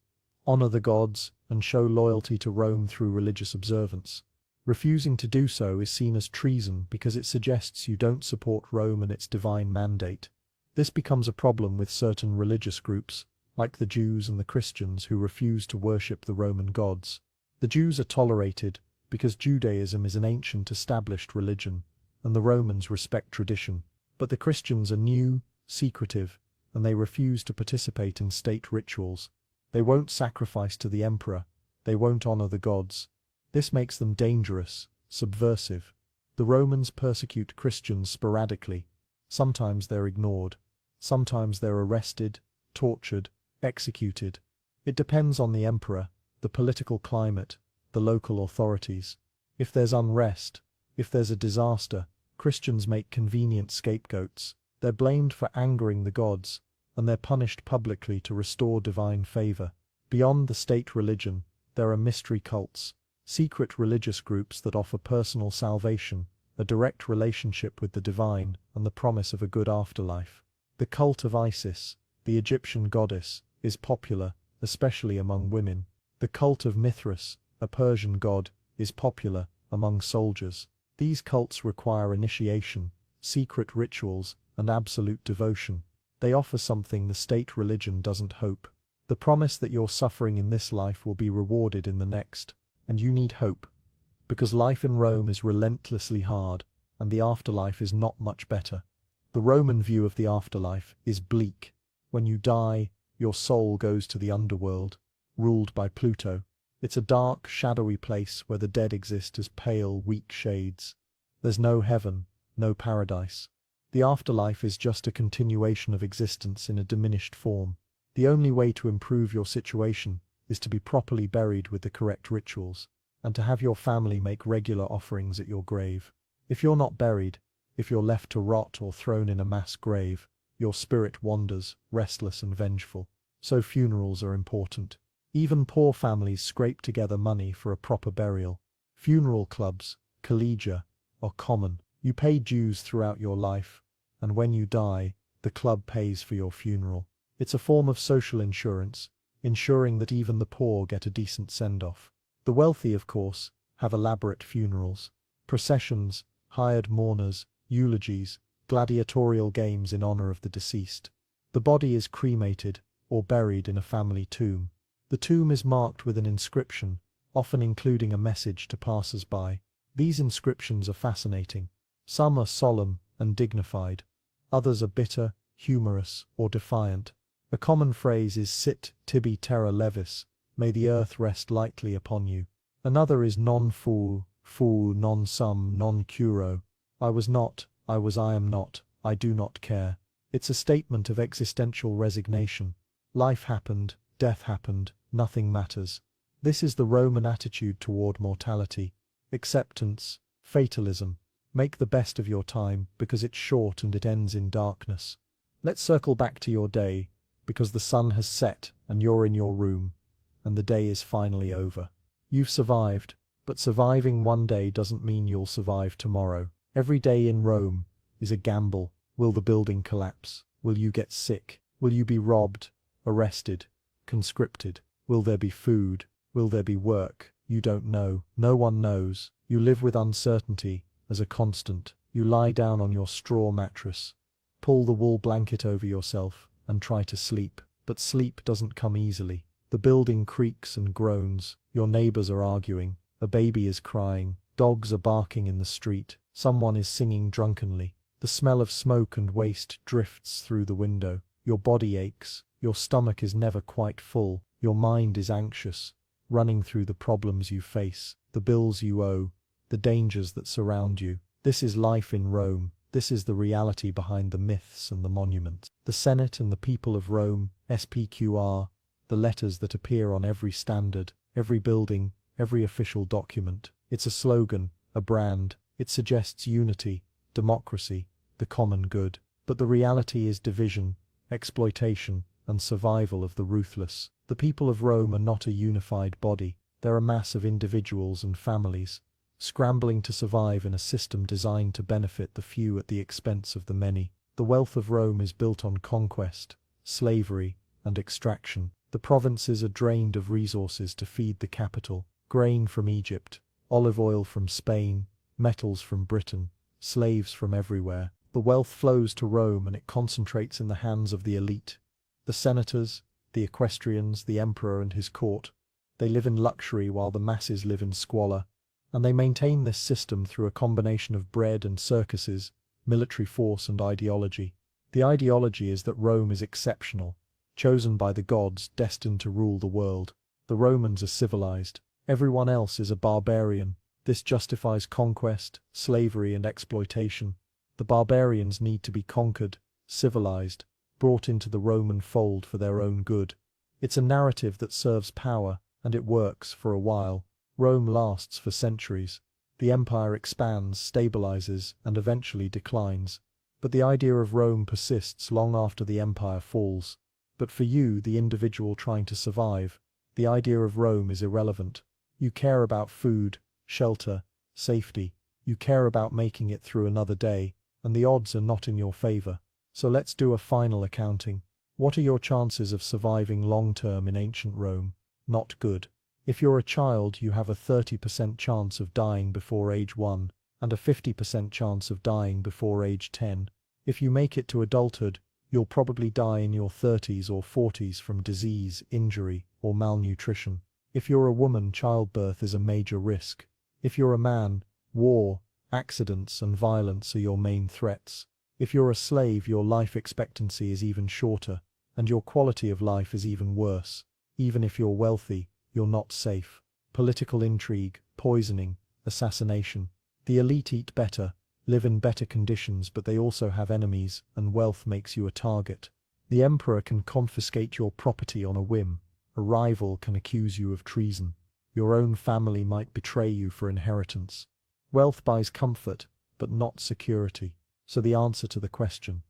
honor the gods, and show loyalty to Rome through religious observance. Refusing to do so is seen as treason because it suggests you don't support Rome and its divine mandate. This becomes a problem with certain religious groups, like the Jews and the Christians, who refuse to worship the Roman gods. The Jews are tolerated because Judaism is an ancient established religion, and the Romans respect tradition. But the Christians are new, secretive, and they refuse to participate in state rituals. They won't sacrifice to the emperor. They won't honor the gods. This makes them dangerous, subversive. The Romans persecute Christians sporadically. Sometimes they're ignored. Sometimes they're arrested, tortured, executed. It depends on the emperor, the political climate, the local authorities. If there's unrest, if there's a disaster, Christians make convenient scapegoats. They're blamed for angering the gods, and they're punished publicly to restore divine favor. Beyond the state religion, there are mystery cults, secret religious groups that offer personal salvation, a direct relationship with the divine, and the promise of a good afterlife. The cult of Isis, the Egyptian goddess, is popular, especially among women. The cult of Mithras, a Persian god, is popular among soldiers. These cults require initiation, secret rituals, and absolute devotion. They offer something the state religion doesn't hope. The promise that your suffering in this life will be rewarded in the next. And you need hope, because life in Rome is relentlessly hard, and the afterlife is not much better. The Roman view of the afterlife is bleak. When you die, your soul goes to the underworld, ruled by Pluto. It's a dark, shadowy place where the dead exist as pale, weak shades. There's no heaven, no paradise. The afterlife is just a continuation of existence in a diminished form. The only way to improve your situation is to be properly buried with the correct rituals, and to have your family make regular offerings at your grave. If you're not buried, if you're left to rot or thrown in a mass grave, your spirit wanders, restless and vengeful. So funerals are important. Even poor families scrape together money for a proper burial. Funeral clubs, collegia, are common. You pay dues throughout your life, and when you die, the club pays for your funeral. It's a form of social insurance, ensuring that even the poor get a decent send-off. The wealthy, of course, have elaborate funerals, processions, hired mourners, eulogies, gladiatorial games in honor of the deceased. The body is cremated or buried in a family tomb. The tomb is marked with an inscription, often including a message to passers-by. These inscriptions are fascinating. Some are solemn and dignified. Others are bitter, humorous, or defiant. A common phrase is sit tibi terra levis, may the earth rest lightly upon you. Another is non fu, non sum, non curo. I was not, I am not, I do not care. It's a statement of existential resignation. Life happened, death happened, nothing matters. This is the Roman attitude toward mortality. Acceptance, fatalism. Make the best of your time, because it's short and it ends in darkness. Let's circle back to your day, because the sun has set and you're in your room, and the day is finally over. You've survived, but surviving one day doesn't mean you'll survive tomorrow. Every day in Rome is a gamble. Will the building collapse? Will you get sick? Will you be robbed, arrested, conscripted? Will there be food? Will there be work? You don't know. No one knows. You live with uncertainty as a constant. You lie down on your straw mattress, pull the wool blanket over yourself, and try to sleep. But sleep doesn't come easily. The building creaks and groans. Your neighbors are arguing. A baby is crying. Dogs are barking in the street. Someone is singing drunkenly. The smell of smoke and waste drifts through the window. Your body aches. Your stomach is never quite full. Your mind is anxious, running through the problems you face, the bills you owe, the dangers that surround you. This is life in Rome. This is the reality behind the myths and the monuments. The Senate and the people of Rome, SPQR, the letters that appear on every standard, every building, every official document. It's a slogan, a brand. It suggests unity, democracy, the common good. But the reality is division, exploitation, and survival of the ruthless. The people of Rome are not a unified body. They're a mass of individuals and families, scrambling to survive in a system designed to benefit the few at the expense of the many. The wealth of Rome is built on conquest, slavery, and extraction. The provinces are drained of resources to feed the capital. Grain from Egypt, olive oil from Spain, metals from Britain, slaves from everywhere. The wealth flows to Rome and it concentrates in the hands of the elite. The senators, the equestrians, the emperor and his court. They live in luxury while the masses live in squalor. And they maintain this system through a combination of bread and circuses, military force and ideology. The ideology is that Rome is exceptional, chosen by the gods, destined to rule the world. The Romans are civilized. Everyone else is a barbarian. This justifies conquest, slavery and exploitation. The barbarians need to be conquered, civilized, brought into the Roman fold for their own good. It's a narrative that serves power, and it works for a while. Rome lasts for centuries. The empire expands, stabilizes, and eventually declines. But the idea of Rome persists long after the empire falls. But for you, the individual trying to survive, the idea of Rome is irrelevant. You care about food, shelter, safety. You care about making it through another day, and the odds are not in your favor. So let's do a final accounting. What are your chances of surviving long-term in ancient Rome? Not good. If you're a child, you have a 30% chance of dying before age 1, and a 50% chance of dying before age 10. If you make it to adulthood, you'll probably die in your 30s or 40s from disease, injury, or malnutrition. If you're a woman, childbirth is a major risk. If you're a man, war, accidents, and violence are your main threats. If you're a slave, your life expectancy is even shorter, and your quality of life is even worse. Even if you're wealthy, you're not safe. Political intrigue, poisoning, assassination. The elite eat better, live in better conditions, but they also have enemies, and wealth makes you a target. The emperor can confiscate your property on a whim. A rival can accuse you of treason. Your own family might betray you for inheritance. Wealth buys comfort, but not security. So the answer to the question,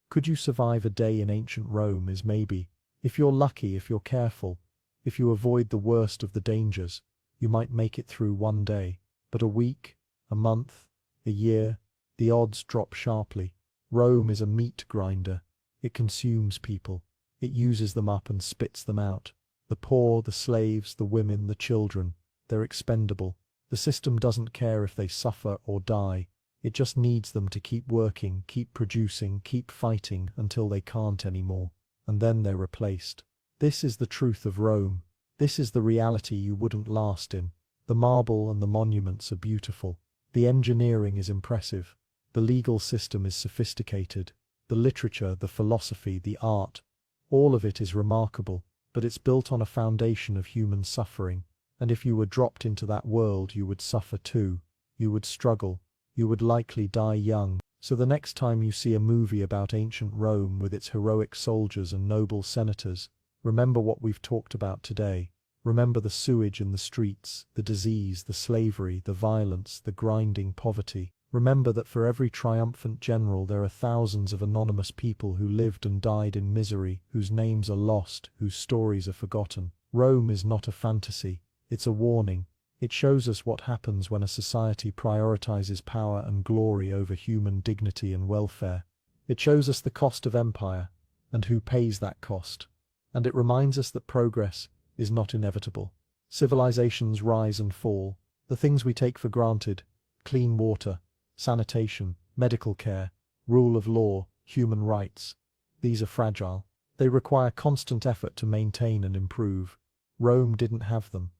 could you survive a day in ancient Rome, is maybe. If you're lucky, if you're careful, if you avoid the worst of the dangers, you might make it through one day. But a week, a month, a year, the odds drop sharply. Rome is a meat grinder. It consumes people. It uses them up and spits them out. The poor, the slaves, the women, the children, they're expendable. The system doesn't care if they suffer or die. It just needs them to keep working, keep producing, keep fighting until they can't anymore. And then they're replaced. This is the truth of Rome. This is the reality you wouldn't last in. The marble and the monuments are beautiful. The engineering is impressive. The legal system is sophisticated. The literature, the philosophy, the art, all of it is remarkable. But it's built on a foundation of human suffering. And if you were dropped into that world, you would suffer too. You would struggle. You would likely die young. So the next time you see a movie about ancient Rome with its heroic soldiers and noble senators, remember what we've talked about today. Remember the sewage in the streets, the disease, the slavery, the violence, the grinding poverty. Remember that for every triumphant general there are thousands of anonymous people who lived and died in misery, whose names are lost, whose stories are forgotten. Rome is not a fantasy, it's a warning. It shows us what happens when a society prioritizes power and glory over human dignity and welfare. It shows us the cost of empire, and who pays that cost. And it reminds us that progress is not inevitable. Civilizations rise and fall. The things we take for granted, clean water, sanitation, medical care, rule of law, human rights, these are fragile. They require constant effort to maintain and improve. Rome didn't have them,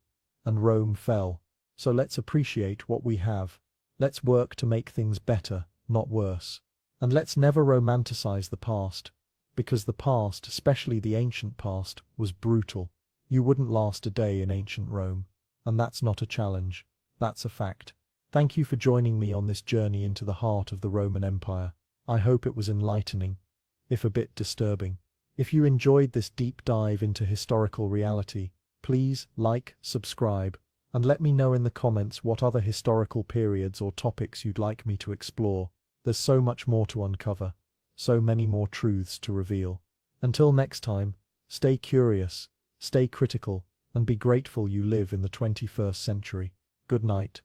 and Rome fell. So let's appreciate what we have. Let's work to make things better, not worse. And let's never romanticize the past, because the past, especially the ancient past, was brutal. You wouldn't last a day in ancient Rome. And that's not a challenge, that's a fact. Thank you for joining me on this journey into the heart of the Roman Empire. I hope it was enlightening, if a bit disturbing. If you enjoyed this deep dive into historical reality, please like, subscribe, and let me know in the comments what other historical periods or topics you'd like me to explore. There's so much more to uncover, so many more truths to reveal. Until next time, stay curious, stay critical, and be grateful you live in the 21st century. Good night.